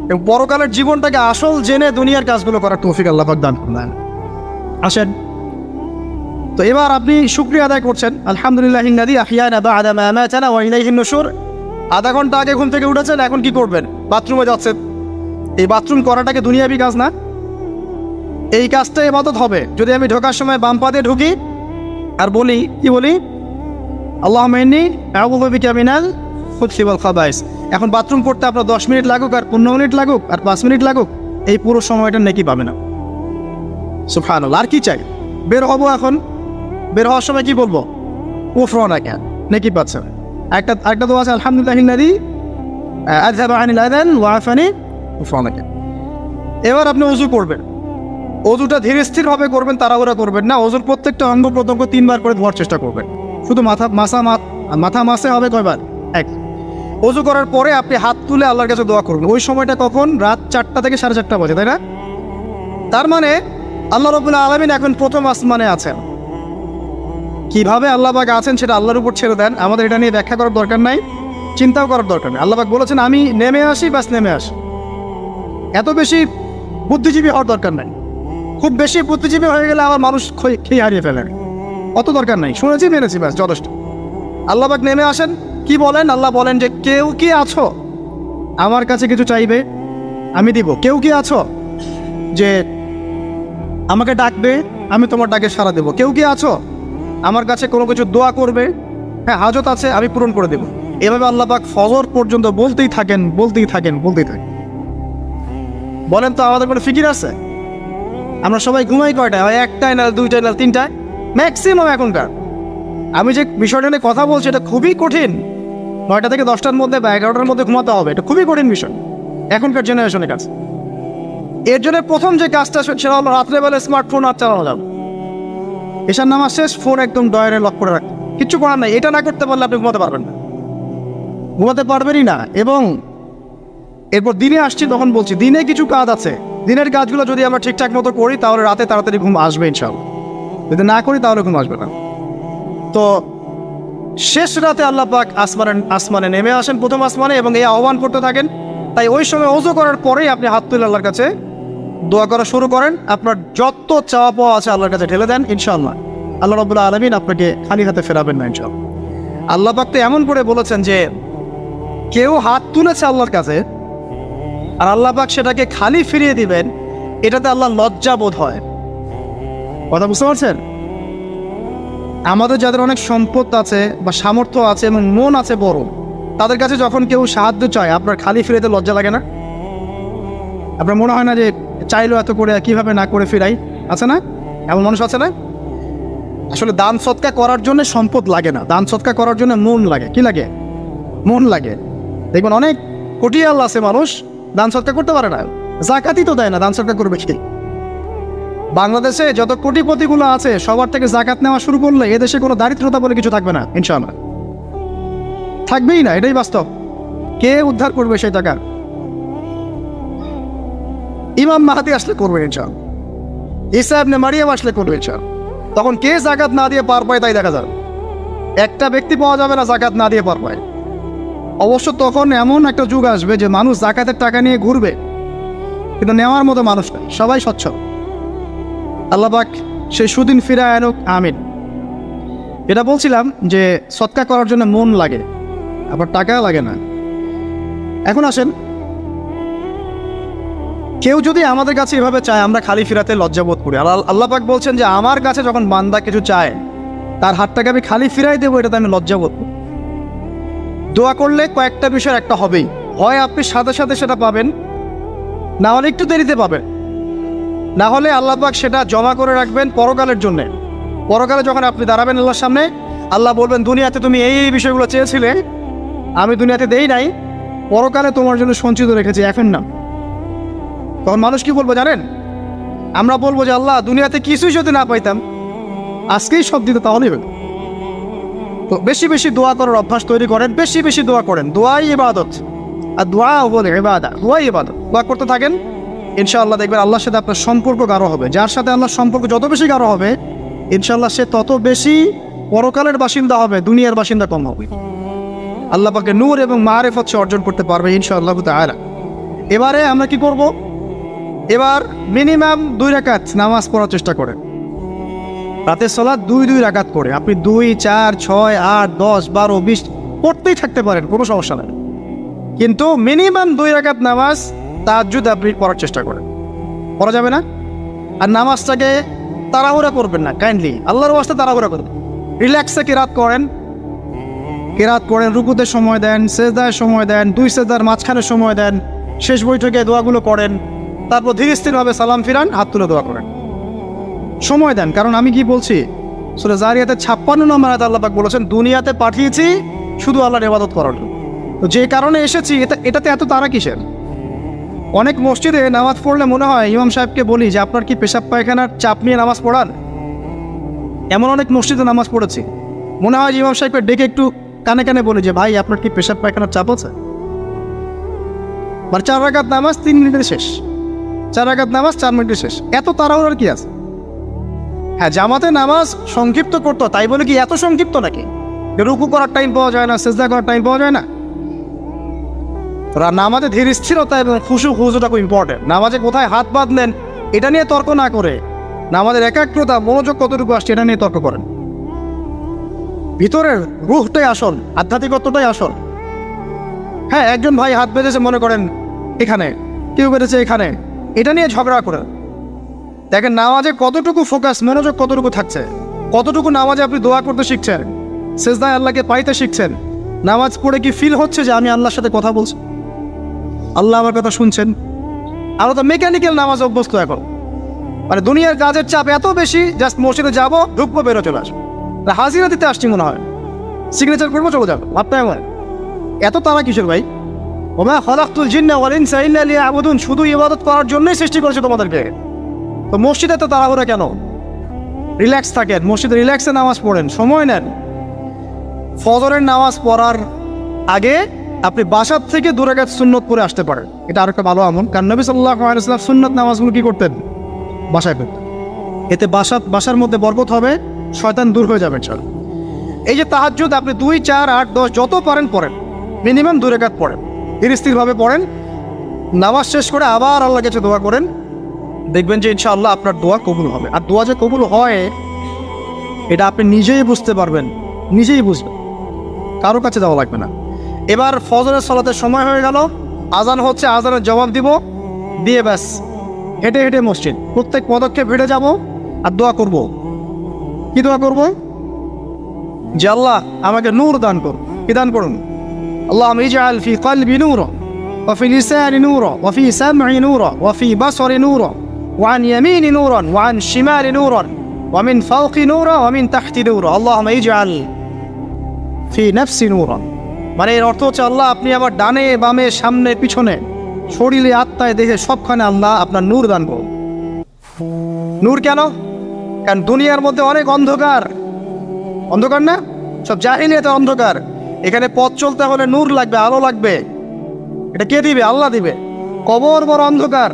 এবং পরকালের জীবনটাকে আসল জেনে দুনিয়ার কাজগুলো করার তৌফিক আল্লাহ পাক দান করুন। আসেন, তো এবার আপনি শুকরিয়া আদায় করছেন, আলহামদুলিল্লাহিল্লাযী আহইয়ানা বা'দা মা আমাতানা ওয়া ইলাইহিন নুশুর। আধা ঘন্টা আগে ঘুম থেকে উঠেছেন, এখন কি করবেন? বাথরুমে যাচ্ছেন। এই বাথরুম করাটাকে দুনিয়াবি কাজ না? এই কাজটা ইবাদত হবে যদি আমি ঢোকার সময় বাম পা দিয়ে ঢুকি আর বলি, কি বলি? আল্লাহুম্মা ইন্নী আউযু বিকা মিনাল খুবসি ওয়াল খাবাইস। এখন বাথরুম করতে আপনার 10 মিনিট লাগুক আর 15 মিনিট লাগুক আর 5 মিনিট লাগুক, এই পুরো সময়টা নেকি পাবে না। সুবহানাল্লাহ। আর কি চাই? বের হব, এখন বের হওয়ার সময় কি বলবো? গুফরানাকা, নেকি পাচ্ছেন। একটা দোয়া আছে, আলহামদুলিল্লাহিল্লাযী আযহাবা আনিল আযান ওয়া আফানি গুফরানাকা। এবার আপনি ওযু করবেন। ওযুটা ধীরে স্থিরভাবে করবেন, তাড়াহুড়া করবেন না। ওযুর প্রত্যেকটা অঙ্গ প্রত্যঙ্গ 3 বার করে ধোয়ার চেষ্টা করবেন। শুধু মাথা মাসে হবে কয়বার? 1। ওযু করার পরে আপনি হাত তুলে আল্লাহর কাছে দোয়া করবেন। ওই সময়টা কখন? রাত 4টা থেকে 4:30 বাজে, তাই না? তার মানে আল্লাহ রাব্বুল আলামিন এখন প্রথম আসমানে আছেন। কিভাবে আল্লাহ পাক আছেন সেটা আল্লাহর উপর ছেড়ে দেন, আমাদের এটা নিয়ে ব্যাখ্যা করার দরকার নাই, চিন্তাও করার দরকার নেই। আল্লাহ পাক বলেছেন আমি নেমে আসি, বাস নেমে আসি। এত বেশি বুদ্ধিজীবী হওয়ার দরকার নাই। খুব বেশি বুদ্ধিজীবী হয়ে গেলে আবার মানুষ খেয়ে হারিয়ে ফেলে, অত দরকার নাই। শুনেছি, মেনেছি, ব্যাস যথেষ্ট। আল্লাহ পাক নেমে আসেন, কি বলেন? আল্লাহ বলেন যে কেউ কি আছো আমার কাছে কিছু চাইবে, আমি দিব। কেউ কি আছো যে আমাকে ডাকবে, আমি তোমার ডাকে সাড়া দেবো। কেউ কি আছো আমার কাছে কোনো কিছু দোয়া করবে, হ্যাঁ হাজত আছে, আমি পূরণ করে দেব। এভাবে আল্লাহ পাক ফজর পর্যন্ত বলতেই থাকেন। বলেন তো আমাদের কোনো ফিকির আছে? আমরা সবাই ঘুমাই কয়টায়? হয় 1টায়, না 2টায়, না 3টায় ম্যাক্সিমাম এখনকার। আমি যে বিষয়টা নিয়ে কথা বলছি এটা খুবই কঠিন। 9টা থেকে 10টার মধ্যে বা 11টার মধ্যে ঘুমাতে হবে, এটা খুবই কঠিন বিষয় এখনকার জেনারেশনের কাছে। এর জন্য প্রথম যে কাজটা সেটা হলো রাত্রেবেলা স্মার্টফোন আর চালানো যাবে। এশার নামাজ শেষ, ফোন একদম ডয়ারে লক করে রাখতে, কিচ্ছু করার নাই। এটা না করতে পারলে আপনি ঘুমাতে পারবেনই না। এবং এরপর দিনে আসছি, তখন বলছি দিনে কিছু কাজ আছে, দিনের কাজগুলো যদি আমরা ঠিকঠাক মতো করি তাহলে রাতে তাড়াতাড়ি ঘুম আসবে ইনশাআল্লাহ। যদি না করি তাহলে ঘুম আসবে না। তো শেষ রাতে আল্লাহ পাক আসমানে নেমে আসেন, প্রথম আসমানে, এবং এই আহ্বান করতে থাকেন। তাই ওই সময় ওযু করার পরেই আপনি হাত তুলে আল্লাহর কাছে দোয়া করা শুরু করেন। আপনার যত চাওয়া পাওয়া আছে আল্লাহর কাছে ঢেলে দেন, ইনশাআল্লাহ আল্লাহ রাব্বুল আলামিন আপনাকে খালি হাতে ফেরাবেন না ইনশাআল্লাহ। আল্লাহ পাক তো এমন করে বলেছেন যে কেউ হাত তুলেছে আল্লাহর কাছে আর আল্লাহ পাক সেটাকে খালি ফিরিয়ে দিবেন, এটাতে আল্লাহ লজ্জা বোধ হয়। কথা বুঝতে পারছেন? আমাদের যাদের অনেক সম্পদ আছে বা সামর্থ্য আছে এবং মন আছে বড়, তাদের কাছে যখন কেউ সাহায্য চায় আপনার খালি ফিরাইতে লজ্জা লাগে না? আপনার মনে হয় না যে চাইলো এত করে কিভাবে না করে ফিরাই? আছে না এমন মানুষ? আছে না? আসলে দান সৎকা করার জন্য সম্পদ লাগে না, দান সৎকা করার জন্য মন লাগে। কি লাগে? মন লাগে। দেখবেন অনেক কোটিয়াল আছে মানুষ, দান সৎকা করতে পারে না, জাকাতই তো দেয় না, দান সৎকা করবে কি? বাংলাদেশে যত কোটিপতিগুলো আছে সবার থেকে জাকাত নেওয়া শুরু করলে এদেশে কোনো দারিদ্রতা বলে কিছু থাকবে না, ইনশাআল্লাহ থাকবেই না, এটাই বাস্তব। কে উদ্ধার করবে সেই টাকা? ইমাম মাহাদি আসলে করবে ইনশাআল্লাহ, ঈসা ইবনে মারিয়াম আসলে করবে ইনশাআল্লাহ। তখন কে জাকাত না দিয়ে পার পায় তাই দেখা যাবে। একটা ব্যক্তি পাওয়া যাবে না জাকাত না দিয়ে পার পায়। অবশ্য তখন এমন একটা যুগ আসবে যে মানুষ জাকাতের টাকা নিয়ে ঘুরবে, কিন্তু নেওয়ার মতো মানুষ নেই, সবাই স্বচ্ছ। আল্লাহ পাক সেই সুদিন ফিরে আনুক, আমিন। এটা বলছিলাম যে সৎকা করার জন্য মন লাগে, আবার টাকা লাগে না। এখন আসেন, কেউ যদি আমাদের কাছে এভাবে চায় আমরা খালি ফিরাতে লজ্জাবোধ করি। আল্লাহ পাক বলছেন যে আমার কাছে যখন বান্দা কিছু চায় তার হাতটাকে আমি খালি ফিরাই দেবো, এটাতে আমি লজ্জাবোধ করি। দোয়া করলে কয়েকটা বিষয় একটা হবেই, হয় আপনি সাথে সাথে সেটা পাবেন, না হলে একটু দেরিতে পাবেন, না হলে আল্লাহ পাক সেটা জমা করে রাখবেন পরকালের জন্য। পরকালে যখন আপনি দাঁড়াবেন আল্লাহর সামনে, আল্লাহ বলবেন দুনিয়াতে তুমি এই এই বিষয়গুলো চেয়েছিলে, আমি দুনিয়াতে দেই নাই, পরকালে তোমার জন্য সঞ্চিত রেখেছি, এখন না। তখন মানুষ কি বলবো জানেন? আমরা বলবো যে আল্লাহ দুনিয়াতে কিছুই যদি না পাইতাম, আজকেই সব দিতে, তাহলেই হবে। তো বেশি বেশি দোয়া করার অভ্যাস তৈরি করেন, বেশি বেশি দোয়া করেন। দোয়াই ইবাদত, আর দোয়া বলে ইবাদত, দোয়াই ইবাদত। দোয়া করতে থাকেন, ইনশাআল্লাহ দেখবেন আল্লাহর সাথে আপনার সম্পর্ক গাঢ় হবে। যার সাথে আল্লাহর সম্পর্ক যত বেশি গাঢ় হবে, ইনশাআল্লাহ সে তত বেশি পরকালের বাসিন্দা হবে, দুনিয়ার বাসিন্দা কম হবে। আল্লাহ পাকে নূর এবং মারিফত সে অর্জন করতে পারবে ইনশাআল্লাহ তাআলা। এবারে আমরা কি করব? এবার মিনিমাম 2 রাকাত নামাজ পড়ার চেষ্টা করেন। রাতের সালাত 2 রাকাত করে আপনি 2, 4, 6, 8, 10, 12, 20 পড়তেই থাকতে পারেন, কোনো সমস্যা নেই। কিন্তু মিনিমাম 2 রাকাত নামাজ তাহাজ্জুদ আপনি পড়ার চেষ্টা করেন। পড়া যাবে না? আর নামাজটাকে তাড়াহুড়া করবেন না, কাইন্ডলি আল্লাহর ওয়াস্তে তাড়াহুড়া করবেন। রিল্যাক্সে কেরাত করেন, রুকুতে সময় দেন, সেজদায় সময় দেন, 2 সেজদার মাঝখানে সময় দেন, শেষ বৈঠকে দোয়াগুলো করেন, তারপর ধীরে স্থিরভাবে সালাম ফিরান, হাত তুলে দোয়া করেন, সময় দেন। কারণ আমি কি বলছি, সূরা জারিয়াতে 56 নম্বর আয়াতে আল্লাহ পাক বলেছেন দুনিয়াতে পাঠিয়েছি শুধু আল্লাহর ইবাদত করার জন্য। তো যে কারণে এসেছি, এটাতে এত তাড়া কিসের? অনেক মসজিদে নামাজ পড়লে মনে হয় ইমাম সাহেবকে বলি যে আপনার কি পেশাব পায়খানার চাপ নিয়ে নামাজ পড়ান? এমন অনেক মসজিদে নামাজ পড়েছি, মনে হয় যে ইমাম সাহেবকে ডেকে একটু কানে কানে বলি যে ভাই আপনার কি পেশাব পায়খানার চাপ আছে? মানে 4 রাকাত নামাজ 3 মিনিটে শেষ, 4 রাকাত নামাজ 4 মিনিটে শেষ, এত তাড়াহুড়ার কি আছে? হ্যাঁ, জামাতে নামাজ সংক্ষিপ্ত করতো, তাই বলে কি এত সংক্ষিপ্ত নাকি? রুকু করার টাইম পাওয়া যায় না, সেজদা করার টাইম পাওয়া যায় না? নামাজে ধীর স্থিরতা এবং খুশুটা খুব ইম্পর্টেন্ট। নামাজে কোথায় হাত বাঁধলেন এটা নিয়ে তর্ক না করে নামাজের একাগ্রতা, মনোযোগ কতটুকু আসছে এটা নিয়ে তর্ক করেন। ভিতরের রুহটাই আসল, আধ্যাত্মিকত্বটাই আসল। হ্যাঁ, একজন ভাই হাত বেঁধেছে মনে করেন এখানে, কেউ বেঁধেছে এখানে, এটা নিয়ে ঝগড়া করে দেখেন নামাজে কতটুকু ফোকাস, মনোযোগ কতটুকু থাকছে, কতটুকু নামাজে আপনি দোয়া করতে শিখছেন, সেজদায় আল্লাহকে পাইতে শিখছেন। নামাজ পড়ে কি ফিল হচ্ছে যে আমি আল্লাহর সাথে কথা বলছি, আল্লাহ আমার কথা শুনছেন? আমরা তো মেকানিক্যাল নামাজ অভ্যস্ত এখন, মানে দুনিয়ার কাজের চাপ এত বেশি, জাস্ট মসজিদে যাবো, ঢুকবো, বেরো, চলে আসবো, হাজিরা দিতে আসছি মনে হয়, সিগনেচার করবো, চলে যাবো। ভাবতে আমার এত তারা কিসের ভাই? ওমা খালাকতুল জিন্না ওয়াল ইনসা ইল্লা লিয়াবুদুন, শুধু ইবাদত করার জন্যই সৃষ্টি করেছে তোমাদেরকে। তো মসজিদে তো তাড়াহুড়া কেন? রিল্যাক্স থাকেন, মসজিদে রিল্যাক্সে নামাজ পড়েন, সময় নেন। ফজরের নামাজ পড়ার আগে আপনি বাসার থেকে 2 রাকাত সুন্নত পড়ে আসতে পারেন, এটা আরেকটা ভালো আমল। কারণ নবী সাল্লাল্লাহু আলাইহি ওয়াসাল্লাম সুন্নত নামাজগুলো কি করতেন? বাসায় পড়তেন। এতে বাসার মধ্যে বরকত হবে, শয়তান দূর হয়ে যাবে। চল, এই যে তাহাজ্জুদ আপনি 2, 4, 8, 10 যত পারেন পড়েন, মিনিমাম 2 রাকাত পড়েন, ধীর স্থিরভাবে পড়েন। নামাজ শেষ করে আবার আল্লাহর কাছে দোয়া করেন, দেখবেন যে ইনশাআল্লাহ আপনার দোয়া কবুল হবে। আর দোয়া যে কবুল হয় এটা আপনি নিজেই বুঝতে পারবেন, নিজেই বুঝবেন, কারো কাছে যাওয়া লাগবে না। এবার ফজরের সালাতের সময় হয়ে গেল, আজান হচ্ছে, আজানের জবাব দিব, দিয়ে ব্যাস হেঁটে হেঁটে মসজিদ, প্রত্যেক পদক্ষেপ হেঁটে যাব আর দোয়া করব। কি দোয়া করব? যে আল্লাহ আমাকে নূর দান করুন। কি দান করুন? আল্লাহুম্মা ইজআল ফি কলবি নূরা ওয়া ফি লিসানি নূরা ওয়া ফি সামঈ নূরা ওয়া ফি বাসরি নূরা ওয়া আন ইয়ামিনি নূরান ওয়া আন শিমালি নূরান ওয়া মিন ফাওকি নূরা ওয়া মিন তাহতি নূরা আল্লাহুম্মা ইজআল ফি নাফসি নূরা। মানে এর অর্থ হচ্ছে আল্লাহ আপনি আমার ডানে বামে সামনে পিছনে শরীরে আত্মায় দেখে সবখানে আল্লাহ আপনার নূর দান করুন। নূর কেন? কারণ দুনিয়ার মধ্যে অনেক অন্ধকার, অন্ধকার না? সব জাহিলিয়াতে অন্ধকার। এখানে পথ চলতে হলে নূর লাগবে, আলো লাগবে। এটা কে দিবে? আল্লাহ দিবে। কবর বড় অন্ধকার,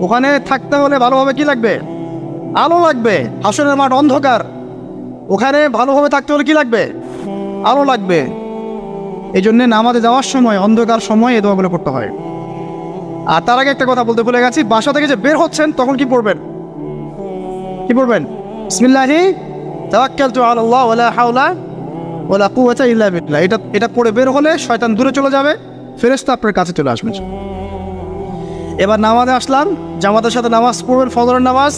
ওখানে থাকতে হলে ভালোভাবে কি লাগবে? আলো লাগবে। হাসরের মাঠ অন্ধকার, ওখানে ভালোভাবে থাকতে হলে কি লাগবে? আলো লাগবে। এই জন্যে নামাজে যাওয়ার সময় অন্ধকার সময় এই দোয়াগুলো করতে হয়। আর তার আগে একটা কথা বলতে ভুলে গেছি, বাসা থেকে যে বের হচ্ছেন তখন কি পড়বেন? কি পড়বেন? বিসমিল্লাহি তাওয়াক্কালতু আলাল্লাহ ওয়ালা হাওলা ওয়ালা কুওয়াতা ইল্লা বিল্লাহ। এটা পড়ে বের হলে শয়তান দূরে চলে যাবে, ফেরেশতা আপনার কাছে চলে আসবে। এবার নামাজে আসলাম, জামাতের সাথে নামাজ পড়বেন, ফজরের নামাজ,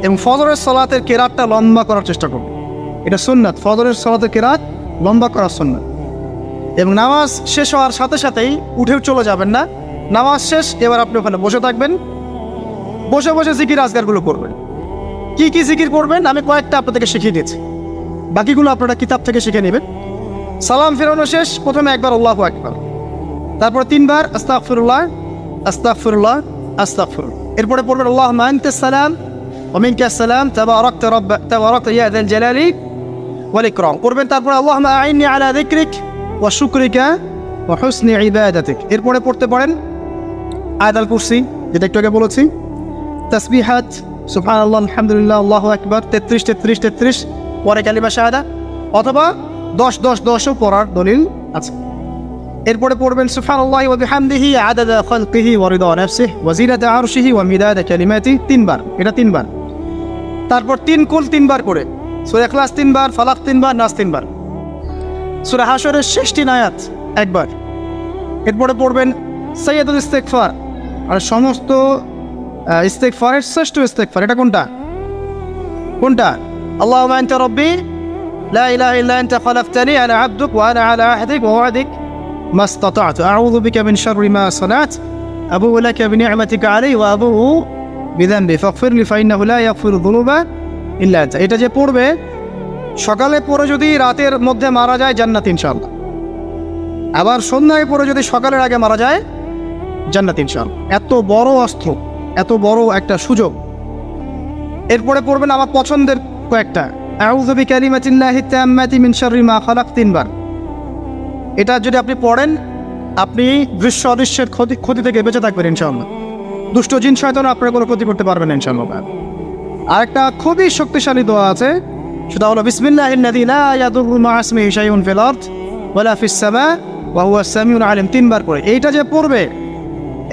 এবং ফজরের সালাতের কেরাতটা লম্বা করার চেষ্টা করবেন। এটা সুন্নাত, ফজরের সালাতের কেরাত লম্বা করার সুন্নাত। এবং নামাজ শেষ হওয়ার সাথে সাথেই উঠেও চলে যাবেন না। নামাজ শেষ, এবার আপনি ওখানে বসে থাকবেন, বসে বসে জিকির আজকারগুলো করবেন। কি কি জিকির করবেন আমি কয়েকটা আপনাদেরকে শিখিয়ে দিয়েছি, বাকিগুলো আপনারা কিতাব থেকে শিখে নেবেন। সালাম ফেরানো শেষ, প্রথমে একবার আল্লাহু আকবার, তারপর 3 বার আস্তাগফিরুল্লাহ আস্তাগফিরুল্লাহ আস্তাগফিরুল্লাহ। এরপরে পড়বেন আল্লাহুম্মা আনতাস সালাম ওয়া মিনকাস সালাম তাবারাকতা ইয়া যাল জালালি ওয়াল ইকরাম পড়বেন। তারপর আল্লাহুম্মা আইন্নি আলা যিকরিক ওয়া শুকরিকা ওয়া হুসনি ইবাদাতিক। এরপরে পড়তে পারেন আয়াতুল কুরসি, যেটা একটু আগে বলেছি, তাসবিহাত সুবহানাল্লাহ আলহামদুলিল্লাহ আল্লাহু আকবার 33 33 33, পরে কালিমা শাহাদা, অথবা 10 10 10ও পড়ার দলিল আছে। এরপরে পড়বেন সুবহানাল্লাহি ওয়া বিহামদিহি আদাদা খালকিহি ওয়া রিদা নাফসিহি ওয়া জিনাতা আরশিহি ওয়া মিদাদা কালিমাতিহি 3 বার, এটা 3 বার। তারপর 3 কুল 3 বার করে, সূরা ইখলাস 3 বার, ফালাক 3 বার, নাস 3 বার, সূরা হাশরের শেষ 3 আয়াত একবার। এরপরে পড়বেন সাইয়্যিদুল ইস্তিগফার, আর সমস্ত ইস্তিগফারের শ্রেষ্ঠ ইস্তিগফার এটা কোনটা? কোনটা? আল্লাহুম্মা আনতা রাব্বি লা ইলাহা ইল্লা আনতা খালাকতানি আনা আবদুক ওয়া আনা আলা আহদিক ওয়া ওয়া'দিক মাসতাতা'তু আউযু বিকা মিন শাররি মা সানা'তু আবুউ লাকা বিনি'মাতিকা আলাইহি ওয়া আবুউ বিযানবি ফাগফিরলি ফাইন্নাহু লা ইয়াগফিরু যুনুবা ইল্লা আনতা। এটা যে পড়বে সকালে পড়ে যদি রাতের মধ্যে মারা যায় জান্নাত ইনশাআল্লাহ, আবার সন্ধ্যায় পড়ে যদি সকালের আগে মারা যায় জান্নাত ইনশাআল্লাহ। এত বড় অস্ত্র, এত বড় একটা সুযোগ। এরপরে পড়বেন আমার পছন্দের কয়েকটা, আউযু বিকালিমাতিল্লাহি তাম্মাতি মিন শাররি মা খালাক 3 বার। এটা যদি আপনি পড়েন আপনি দৃশ্য অদৃশ্যের ক্ষতি থেকে বেঁচে থাকবেন ইনশাআল্লাহ। দুষ্ট জিন শয়তান আপনার কোনো ক্ষতি করতে পারবেন না ইনশাআল্লাহ। আরেকটা খুবই শক্তিশালী দোয়া আছে, সেটা হলো বিসমিল্লাহিল্লাযী লা ইয়াদুররু মা ইসমিহি শাইউন ফিল আরদ ওয়ালা ফিস সামা ওয়া হুয়াস সামিউল আলিম 3 বার করে। এইটা যে পড়বে,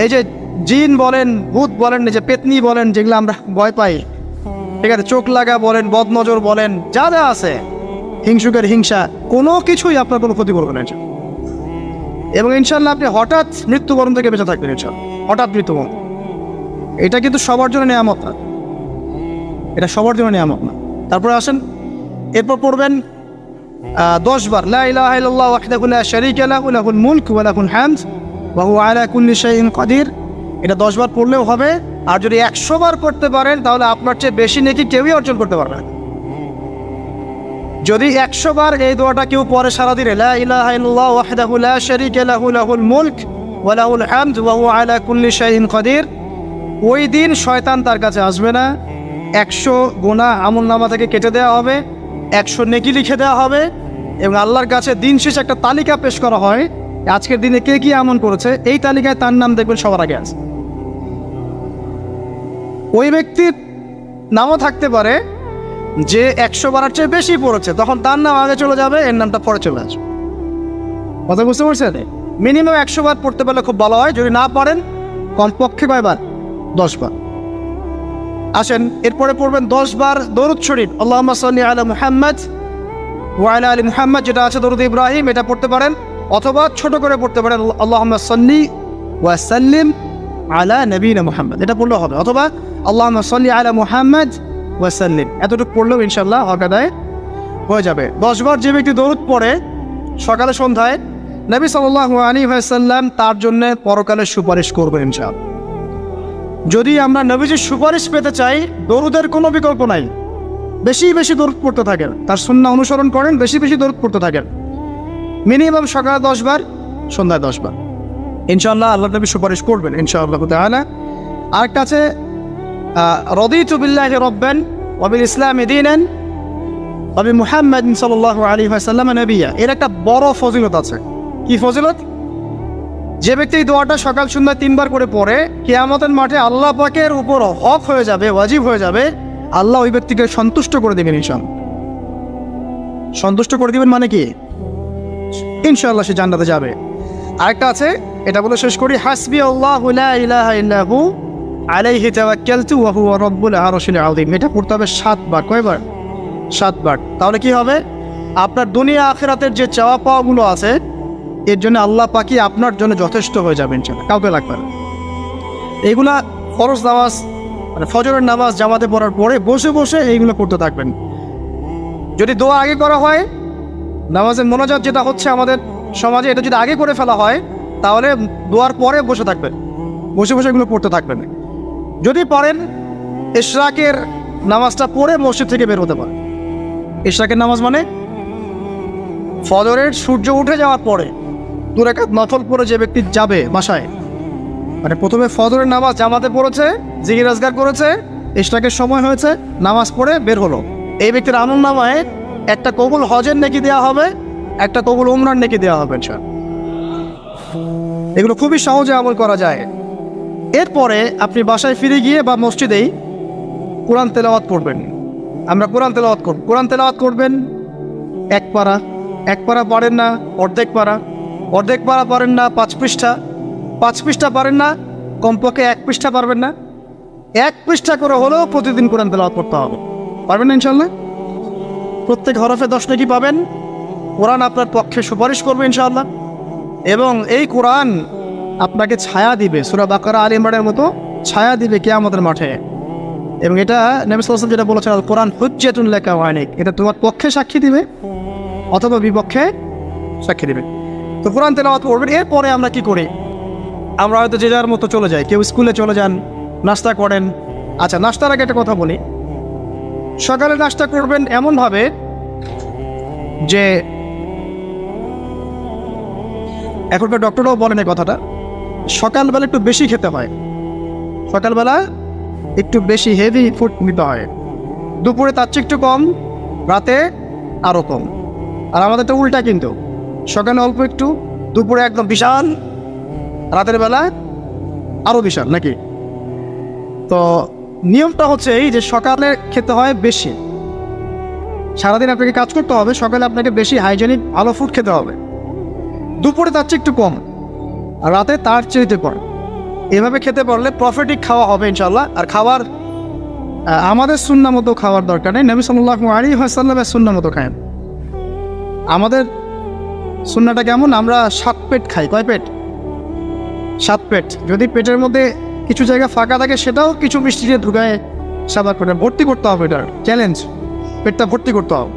এই যে জিন বলেন, ভূত বলেন, যে পেতনি বলেন, যেগুলো আমরা ভয় পাই, ঠিক আছে, চোখ লাগা বলেন, বদনজর বলেন, যা যা আছে, হিংসুকের হিংসা, কোনো কিছুই আপনার কোনো ক্ষতি করবে না এবং ইনশাআল্লাহ আপনি হঠাৎ মৃত্যুবরণ থেকে বেঁচে থাকবেন ইনশাআল্লাহ। হঠাৎ মৃত্যুবরণ এটা কিন্তু সবার জন্য নিয়ামত না, এটা সবার জন্য নিয়ামত না। তারপরে আসেন, এরপর পড়বেন 10 বার লা ইলাহা ইল্লাল্লাহ ওয়াহদাহু লা শারীকা লাহু লাহুল মুলকু ওয়া লাহুল হামদ ওয়া হুয়া আলা কুল্লি শাইইন কাদির। এটা 10 বার পড়লেও হবে। আর যদি 100 বার করতে পারেন তাহলে আপনার চেয়ে বেশি নেকি কেউই অর্জন করতে পারবে না। যদি 100 বার এই দোয়াটা কেউ পড়ে সারাদিনে, লা ইলাহা ইল্লাল্লাহ ওয়াহদাহু লা শারীকা লাহু লাহুল মুলক ওয়া লাহুল হামদ ওয়া হুয়া আলা কুল্লি শাইইন কাদির, ওই দিন শয়তান তার কাছে আসবে না। 100 গুনাহ আমলনামা থেকে কেটে দেওয়া হবে, 100 নেকি লিখে দেওয়া হবে এবং আল্লাহর কাছে দিন শেষে একটা তালিকা পেশ করা হয়, আজকের দিনে কে কি আমল করেছে, এই তালিকায় তার নাম দেখবেন সবার আগে আছে। ওই ব্যক্তির নামও থাকতে পারে যে 100 বারের চেয়ে বেশি পড়েছে, তখন তার নাম আগে চলে যাবে, এর নামটা পরে চলে আসবে। কথা বুঝতে পারছেন? মিনিমাম 100 বার পড়তে পারলে খুব ভালো হয়। যদি না পারেন কমপক্ষে কয়বার? 10 বার। আসেন, এরপরে পড়বেন 10 বার দরুদ শরীফ, আল্লাহুম্মা সাল্লি আলা মুহাম্মাদ ওয়া আলা আলি মুহাম্মাদ, যেটা আছে দরুদ ইব্রাহিম, এটা পড়তে পারেন। অথবা ছোট করে পড়তে পারেন আল্লাহুম্মা সাল্লি ওয়া সাল্লিম আলা নবিয়িনা মুহাম্মদ, এটা পড়লেও হবে। অথবা আল্লাহুম্মা সাল্লি আলা মুহাম্মদ ওয়া সাল্লিম, এতটুকু পড়লেও ইনশাআল্লাহ হক আদায় হয়ে যাবে। 10 বার যে ব্যক্তি দরুদ পড়ে সকালে সন্ধ্যায়, নবী সাল্লাল্লাহু আলাইহি ওয়াসাল্লাম তার জন্য পরকালে সুপারিশ করবেন ইনশাআল্লাহ। যদি আমরা নবীজির সুপারিশ পেতে চাই, দরুদের কোনো বিকল্প নাই। বেশি বেশি দরুদ পড়তে থাকেন, তার সুন্নাহ অনুসরণ করেন, বেশি বেশি দরুদ পড়তে থাকেন। মিনিমাম সকালে 10 বার, সন্ধ্যায় 10 বার, ইনশাআল্লাহ আল্লাহ নবী সুপারিশ করবেন ইনশাআল্লাহ তাআলা। আরেকটা আছে রাদিতু বিল্লাহি রাব্বান ওয়া বিল ইসলামি দীনান ওয়া বি মুহাম্মাদিন সাল্লাল্লাহু আলাইহি ওয়াসাল্লাম নবিয়্যা। এর একটা বড় ফজিলত আছে। কি ফজিলত? যে ব্যক্তি এই দোয়াটা সকাল সন্ধ্যা 3 বার করে পড়ে, কিয়ামতের মাঠে আল্লাহ পাকের উপর হক হয়ে যাবে, ওয়াজিব হয়ে যাবে, আল্লাহ ওই ব্যক্তিকে সন্তুষ্ট করে দেবেন ইনশাআল্লাহ। সন্তুষ্ট করে দিবেন মানে কি? ইনশাআল্লাহ সে জান্নাতে যাবে। আরেকটা আছে, এটা বলে শেষ করি, হাসবি আল্লাহু লা ইলাহা ইল্লাহু আলাইহি তাওয়াক্কালতু ওয়া হুয়া রাব্বুল আরশিল আযীম। এটা পড়তে হবে 7 বার। কয়বার? 7 বার। তাহলে কি হবে? আপনার দুনিয়া আখিরাতের যে চাওয়া পাওয়াগুলো আছে, এর জন্য আল্লাহ পাকই আপনার জন্য যথেষ্ট হয়ে যাবে ইনশাআল্লাহ, কাউকে লাগবে না। এইগুলা ফরজ নামাজ মানে ফজরের নামাজ জামাতে পড়ার পরে বসে বসে এইগুলো করতে থাকবেন। যদি দোয়া আগে করা হয়, নামাজের মোনাজাত যেটা হচ্ছে আমাদের সমাজে, এটা যদি আগে করে ফেলা হয়, তাহলে দোয়ার পরে বসে থাকবেন, বসে বসে এগুলো পড়তে থাকবেন। যদি পারেন ইশরাকের নামাজটা পড়ে মসজিদ থেকে বের হতে পারে। ইশরাকের নামাজ মানে ফজরের সূর্য উঠে যাওয়ার পরে 2 রাকাত নফল পড়ে যে ব্যক্তি যাবে বাসায়, মানে প্রথমে ফজরের নামাজ জামাতে পড়েছে, জিকির আজকার করেছে, ইশরাকের সময় হয়েছে, নামাজ পড়ে বের হলো, এই ব্যক্তির আমলনামায় একটা কবুল হজের নেকি দেওয়া হবে, একটা কবুল উমরার নেকি দেওয়া হবে ইনশাআল্লাহ। এগুলো খুবই সহজে আমল করা যায়। এরপরে আপনি বাসায় ফিরে গিয়ে বা মসজিদেই কোরআন তেলাওয়াত করবেন। আমরা কোরআন তেলাওয়াত করব। কোরআন তেলাওয়াত করবেন 1 পারা, 1 পারা পারেন না অর্ধেক পারা, অর্ধেক পারা পারেন না 5 পৃষ্ঠা, 5 পৃষ্ঠা পারেন না কমপক্ষে 1 পৃষ্ঠা পারবেন না, 1 পৃষ্ঠা করে হলেও প্রতিদিন কোরআন তেলাওয়াত করতে হবে। পারবেন না ইনশাআল্লাহ? প্রত্যেক হরফে 10 নেকি পাবেন। কোরআন আপনার পক্ষে সুপারিশ করবে ইনশাআল্লাহ। এবং এই কোরআন আপনাকে ছায়া দিবে, সূরা বাকারা আলে ইমরানের মতো ছায়া দিবে কিয়ামতের মাঠে। এবং এটা নবী সাল্লাল্লাহু আলাইহি ওয়াসাল্লাম যেটা বলেছেন, আল কোরআন হুজ্জাতুন লাকা ওয়া আলাইক, এটা তোমার পক্ষে সাক্ষী দিবে অথবা বিপক্ষে সাক্ষী দিবে। তো কোরআন তেলাওয়াত করবেন। এরপরে আমরা কি করি? আমরা হয়তো যে যার মতো চলে যাই, কেউ স্কুলে চলে যান, নাস্তা করেন। আচ্ছা, নাস্তার আগে একটা কথা বলি। সকালে নাস্তা করবেন এমনভাবে যে, এখনকার ডক্টররাও বলেন এই কথাটা, সকালবেলা একটু বেশি খেতে হয়, সকালবেলা একটু বেশি হেভি ফুড নিতে হয়। দুপুরে তার চেয়ে একটু কম, রাতে আরও কম। আর আমাদের তো উল্টা, কিন্তু সকালে অল্প একটু, দুপুরে একদম বিশাল, রাতের বেলা আরও বিশাল, নাকি? তো নিয়মটা হচ্ছে এই যে সকালে খেতে হয় বেশি। সারাদিন আপনাকে কাজ করতে হবে, সকালে আপনাকে বেশি হাইজেনিক ভালো ফুড খেতে হবে। দুপুরে তার চেয়ে একটু কম, আর রাতে তার চেয়ে কম। এভাবে খেতে পারলে প্রফিটিক খাওয়া হবে ইনশাআল্লাহ। আর খাবার আমাদের সুন্নাহ মতো খাওয়ার দরকার নেই, নবী সাল্লাল্লাহু আলাইহি ওয়াসাল্লামের সুন্নাহ মতো খায়। আমাদের সুন্নাহটা কেমন? আমরা 7 পেট খাই। কয় পেট? 7 পেট। যদি পেটের মধ্যে কিছু জায়গা ফাঁকা থাকে, সেটাও কিছু মিষ্টি দিয়ে ঢুকায় সাদা করে ভর্তি করতে হবে। এটার চ্যালেঞ্জ, পেটটা ভর্তি করতে হবে।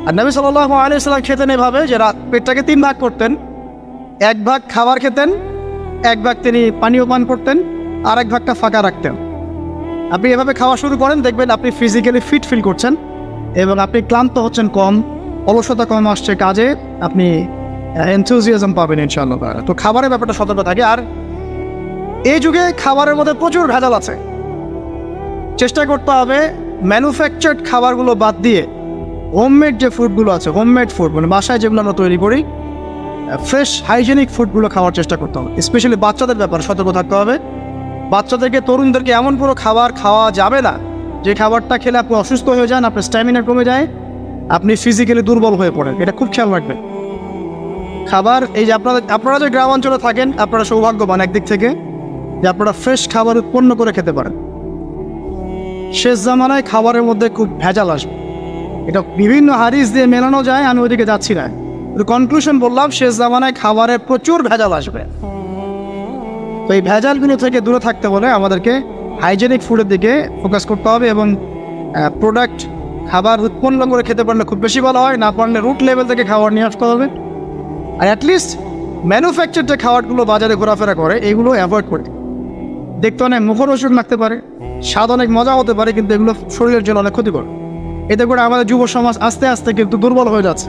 আর নবী সাল্লাল্লাহু আলাইহি ওয়াসাল্লাম খেতেন এভাবে যে পেটটাকে 3 ভাগ করতেন। 1 ভাগ খাবার খেতেন, 1 ভাগ তিনি পানীয় পান করতেন, আর 1 ভাগটা ফাঁকা রাখতেন। আপনি এভাবে খাওয়া শুরু করেন, দেখবেন আপনি ফিজিক্যালি ফিট ফিল করছেন এবং আপনি ক্লান্ত হচ্ছেন কম, অলসতা কম আসছে কাজে, আপনি এনথুজিয়াজম পাবেন ইনশাআল্লাহ। তো খাবারের ব্যাপারটা সতর্ক থাকে। আর এই যুগে খাবারের মধ্যে প্রচুর ভেজাল আছে। চেষ্টা করতে হবে ম্যানুফ্যাকচার্ড খাবারগুলো বাদ দিয়ে হোমমেড যে ফুডগুলো আছে, হোমমেড ফুড মানে বাসায় যেগুলো আমরা তৈরি করি, ফ্রেশ হাইজেনিক ফুডগুলো খাওয়ার চেষ্টা করতে হবে। স্পেশালি বাচ্চাদের ব্যাপারে সতর্ক থাকতে হবে। বাচ্চাদেরকে, তরুণদেরকে এমন কোনো খাবার খাওয়া যাবে না যে খাবারটা খেলে আপনি অসুস্থ হয়ে যান, আপনার স্ট্যামিনা কমে যায়, আপনি ফিজিক্যালি দুর্বল হয়ে পড়েন। এটা খুব খেয়াল রাখবেন। খাবার, এই যে আপনারা যে গ্রাম অঞ্চলে থাকেন, আপনারা সৌভাগ্যবান একদিক থেকে যে আপনারা ফ্রেশ খাবার উৎপন্ন করে খেতে পারেন। শেষ জামানায় খাবারের মধ্যে খুব ভেজাল আসবে, এটা বিভিন্ন হাদিস দিয়ে মেলানো যায়, আমি ওইদিকে যাচ্ছি না। কনক্লুশন বললাম, শেষ জামানায় খাবারে প্রচুর ভেজাল আসবে। তো এই ভেজালগুলো থেকে দূরে থাকতে হলে আমাদেরকে হাইজেনিক ফুডের দিকে ফোকাস করতে হবে, এবং প্রোডাক্ট খাবার উৎপন্ন করে খেতে পারলে খুব বেশি ভালো হয়, না পারলে রুট লেভেল থেকে খাবার নিয়ে আসতে হবে। আর অ্যাটলিস্ট ম্যানুফ্যাকচার যে খাবারগুলো বাজারে ঘোরাফেরা করে এগুলো অ্যাভয়েড করে। দেখতে অনেক মুখরোচক লাগতে পারে, স্বাদ অনেক মজা হতে পারে, কিন্তু এগুলো শরীরের জন্য অনেক ক্ষতিকর। এতে করে আমাদের যুব সমাজ আস্তে আস্তে কিন্তু দুর্বল হয়ে যাচ্ছে।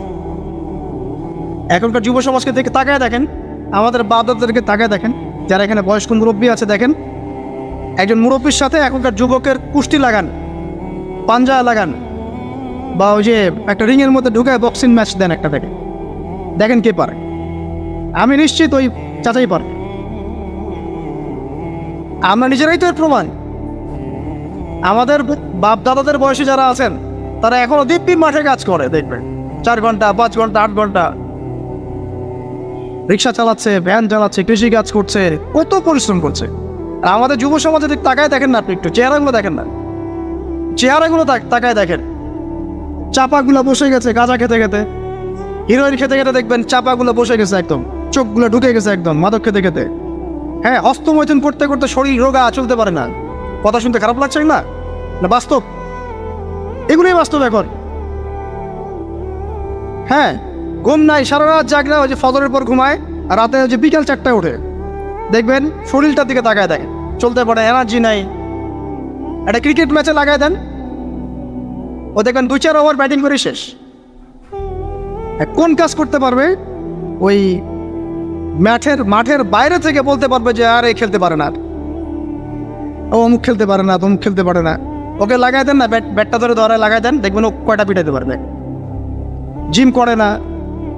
এখনকার যুব সমাজকে থেকে তাকায় দেখেন, আমাদের বাপ-দাদাদেরকে তাকায় দেখেন, যারা এখানে বয়স্ক মুরব্বী আছে, দেখেন একজন মুরব্বীর সাথে এখনকার যুবকের কুস্তি লাগান, পাঞ্জা লাগান, বা ওই যে একটা রিংয়ের মধ্যে ঢুকে বক্সিং ম্যাচ দেন একটা থেকে, দেখেন কে পারে। আমি নিশ্চিত ওই চাচাই পারে। আমরা নিজেরাই তো এর প্রমাণ। আমাদের বাপ দাদাদের বয়সী যারা আছেন তারা এখনো দিব্যি মাঠে কাজ করে, দেখবেন 4 ঘন্টা 5 ঘন্টা 8 ঘন্টা রিক্সা চালাচ্ছে, ভ্যান চালাচ্ছে, কৃষি কাজ করছে, কত পরিশ্রম করছে। আর আমাদের যুব সমাজে তাকায় দেখেন না, আপনি একটু চেহারাগুলো দেখেন না, চেহারাগুলো তাকায় দেখেন, চাপাগুলো বসে গেছে গাঁজা খেতে খেতে, হিরোইন খেতে খেতে দেখবেন চাপাগুলো বসে গেছে একদম, চোখগুলো ঢুকে গেছে একদম মাদক খেতে খেতে। হ্যাঁ, হস্তমৈথুন করতে করতে শরীর রোগা, চলতে পারে না। কথা শুনতে খারাপ লাগছে না? না বাস্তব, এগুলোই বাস্তব এখন। হ্যাঁ, ঘুম নাই, সারা রাত জাগলে ওই যে ফজরের পর ঘুমায়, আর রাতে ওই যে বিকাল 4টায় ওঠে, দেখবেন শরীরটার দিকে তাকায় দেয়, চলতে পারে, এনার্জি নাই। একটা ক্রিকেট ম্যাচে লাগায় দেন, ও দেখবেন 2-4 ওভার ব্যাটিং করে শেষ। কোন কাজ করতে পারবে? ওই মাঠের বাইরে থেকে বলতে পারবে যে আর এই খেলতে পারে না, ও অমুক খেলতে পারে না, তমুক খেলতে পারে না। ওকে লাগাই দেন না, ব্যাটটা ধরে ধরায় লাগাই দেন, দেখবেন ও কয়টা পিটাইতে পারবে। জিম করে না,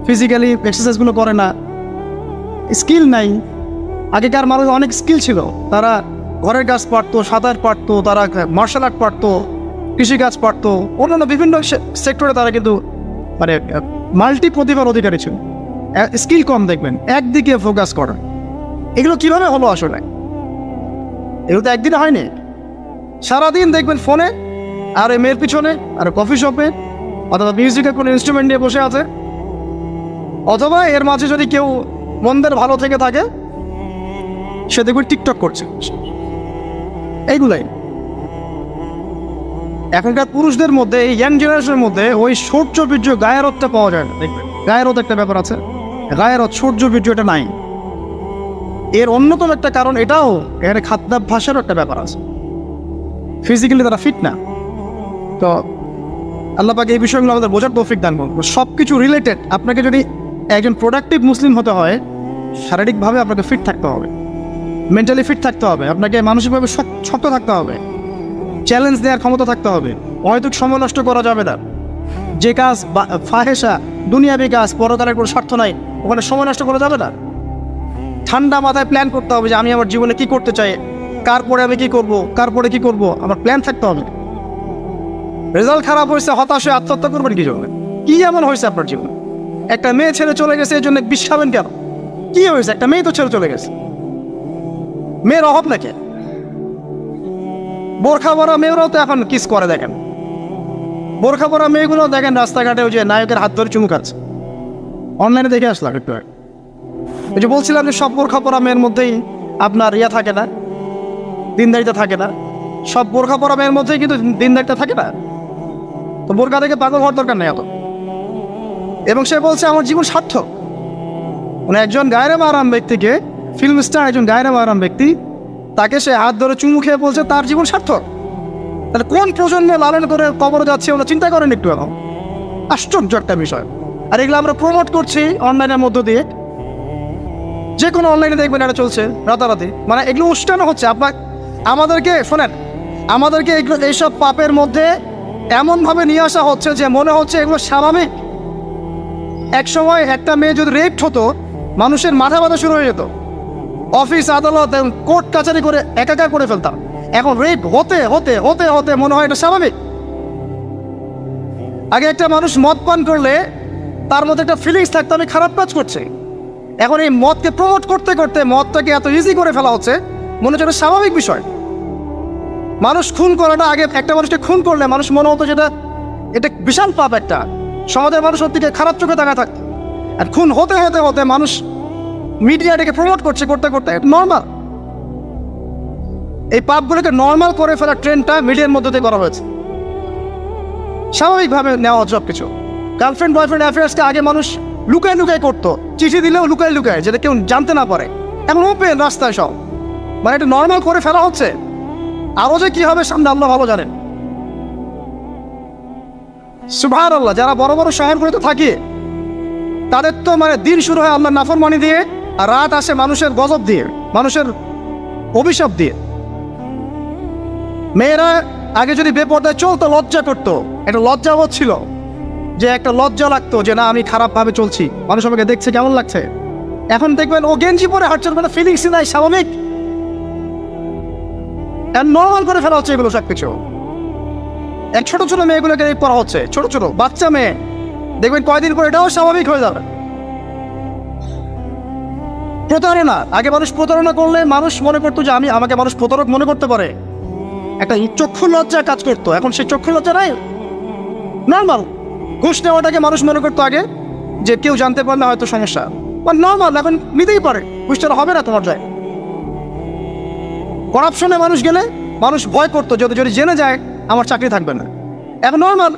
ফিজিক্যালি এক্সারসাইজগুলো করে না, স্কিল নাই। আগেকার মানুষ অনেক স্কিল ছিল, তারা ঘরের কাজ পারতো, সাঁতার পারতো, তারা মার্শাল আর্ট পারতো, কৃষিকাজ পারতো, অন্যান্য বিভিন্ন সেক্টরে তারা কিন্তু মানে মাল্টি প্রতিভার অধিকারী ছিল। স্কিল কম, দেখবেন একদিকে ফোকাস করা। এগুলো কীভাবে হলো আসলে? এগুলো তো একদিনে হয়নি। সারাদিন দেখবেন ফোনে, আর এই মেয়ের পিছনে, আর কফি শপে, অথবা মিউজিকের কোনো ইনস্ট্রুমেন্ট নিয়ে বসে আছে, অথবা এর মাঝে যদি কেউ মন্দের ভালো থেকে থাকে সে দেখবেন টিকটক করছে। এইগুলাই এখনকার পুরুষদের মধ্যে, এই ইয়াং জেনারেশনের মধ্যে ওই সূর্য বীর্য গায়েরত্বটা পাওয়া যায় না। দেখবেন গায়েরত একটা ব্যাপার আছে, গায়েরত সূর্য বীর্য এটা নাই। এর অন্যতম একটা কারণ এটাও, এখানে খাদ্যাভ্যাসেরও একটা ব্যাপার আছে। ফিজিক্যালি তারা ফিট না। তো আল্লাহ পাক এই বিষয়গুলো আমাদের বোঝার তৌফিক দান করুন। সব কিছু রিলেটেড। আপনাকে যদি একজন প্রোডাক্টিভ মুসলিম হতে হয়, শারীরিকভাবে আপনাকে ফিট থাকতে হবে, মেন্টালি ফিট থাকতে হবে, আপনাকে মানসিকভাবে শক্ত থাকতে হবে, চ্যালেঞ্জ দেওয়ার ক্ষমতা থাকতে হবে, অহেতুক সময় নষ্ট করা যাবে না। যে কাজ ফাহেসা, দুনিয়াবি কাজ, পরকালের কোনো স্বার্থ নাই, ওখানে সময় নষ্ট করা যাবে না। ঠান্ডা মাথায় প্ল্যান করতে হবে যে আমি আমার জীবনে কি করতে চাই, কার পরে আমি কি করব, কার পরে কি করব, আমার প্ল্যান থাকতে হবে। রেজাল্ট খারাপ হয়েছে, হতাশ হয়ে আত্মহত্যা করবেন কি জন্য? কি এমন হয়েছে আপনার জীবনে? একটা মেয়ে ছেড়ে চলে গেছে, এই জন্য বিষ খাবেন কেন? কি হয়েছে? একটা মেয়ে তো ছেড়ে চলে গেছে, মেয়ের অভাব নাকি? বোরখা পরা মেয়েরাও তো এখন কিস করে, দেখেন বোরখা পরা মেয়েগুলো দেখেন রাস্তাঘাটে ওই যে নায়কের হাত ধরে চুমু খাচ্ছে। অনলাইনে দেখে আসলাম একটু। ওই যে বলছিলাম যে সব বোরখা পরা মেয়ের মধ্যেই আপনার ইয়া থাকে না, দিনদারিতা থাকে না। সব বোরখা পরা মেয়ের মধ্যেই কিন্তু দিনদারিতা থাকে না। তো বোরখা থেকে পাগল হওয়ার দরকার নেই এত। এবং সে বলছে আমার জীবন সার্থক। মানে একজন গায়রে মারাম ব্যক্তিকে, ফিল্ম স্টার একজন গায়রে মারাম ব্যক্তি, তাকে সে হাত ধরে চুমু খেয়ে বলছে তার জীবন সার্থক। তাহলে কোন প্রজন্মে লালন করে কবরে যাচ্ছে ওরা চিন্তা করেন একটু। এখন আশ্চর্য একটা বিষয়। আর এগুলো আমরা প্রমোট করছি অনলাইনের মধ্য দিয়ে। যে কোনো অনলাইনে দেখবেন এটা চলছে রাতারাতি, মানে এগুলো উষ্টানো হচ্ছে। আমাদেরকে শোনেন, আমাদেরকে এগুলো এইসব পাপের মধ্যে এমনভাবে নিয়ে আসা হচ্ছে যে মনে হচ্ছে এগুলো স্বাভাবিক। এক সময় একটা মেয়ে যদি রেপ হতো, মানুষের মাথা ব্যথা শুরু হয়ে যেত, অফিস আদালত কোর্ট কাছারি করে একাকার করে ফেলতাম। এখন রেপ হতে হতে হতে হতে মনে হয় এটা স্বাভাবিক। আগে একটা মানুষ মদ পান করলে তার মধ্যে একটা ফিলিংস থাকতো আমি খারাপ কাজ করছি। এখন এই মদকে প্রমোট করতে করতে মদটাকে এত ইজি করে ফেলা হচ্ছে, মনে হচ্ছে এটা স্বাভাবিক বিষয়। মানুষ খুন করাটা, আগে একটা মানুষকে খুন করলে মানুষ মনে হতো যেটা এটা বিশাল পাপ, একটা সমাজের মানুষ সত্যিকে খারাপ চোখে তাকায় থাকতো। আর খুন হতে হতে হতে মানুষ মিডিয়াটাকে প্রমোট করছে, করতে করতে নর্মাল। এই পাপগুলোকে নর্মাল করে ফেলার ট্রেন্ডটা মিডিয়ার মধ্যে দিয়ে করা হয়েছে, স্বাভাবিকভাবে নেওয়া সব কিছু। গার্লফ্রেন্ড বয়ফ্রেন্ড অ্যাফেয়ার্সকে আগে মানুষ লুকায় লুকায় করতো, চিঠি দিলেও লুকায় লুকায়, যেটা কেউ জানতে না পারে। এখন ওপেন রাস্তায় সব, মানে এটা নর্মাল করে ফেলা হচ্ছে। আরও যে কি হবে সামনে আল্লাহ ভালো জানেন। সুবহানাল্লাহ, যারা বড় বড় শহরগুলোতে থাকে তাদের তো মানে দিন শুরু হয় আল্লাহর নাফরমানি দিয়ে, আর রাত আসে মানুষের গজব দিয়ে, মানুষের অভিশাপ দিয়ে। মেয়েরা আগে যদি বেপর্দায় চলতো লজ্জা করতো, একটা লজ্জাবোধ ছিল, যে একটা লজ্জা লাগতো যে না আমি খারাপভাবে চলছি, মানুষ আমাকে দেখছে কেমন লাগছে। এখন দেখবেন ও গেঞ্জি পরে হাঁটছে, মানে ফিলিংসই নাই, স্বাভাবিক, নর্মাল করে ফেলা হচ্ছে এগুলো সব কিছু। এক ছোট ছোট মেয়েগুলোকে পড়া হচ্ছে, ছোট ছোট বাচ্চা মেয়ে, দেখবেন কয়দিন পর এটাও স্বাভাবিক হয়ে যাবে। প্রতারণা, আগে মানুষ প্রতারণা করলে মানুষ মনে করতো যে আমাকে মানুষ প্রতারক মনে করতে পারে, একটা চক্ষু লজ্জা কাজ করতো। এখন সেই চক্ষু লজ্জা নাই, নর্মাল। ঘুষ নেওয়াটাকে মানুষ মনে করতো আগে যে কেউ জানতে পারলে হয়তো সমস্যা, নর্মাল, এখন নিতেই পারে, ঘুষটা হবে না তোমার যায়। করাপশনে মানুষ গেলে মানুষ ভয় করতো, যদি যদি জেনে যায় আমার চাকরি থাকবে না। এখন নর্মাল,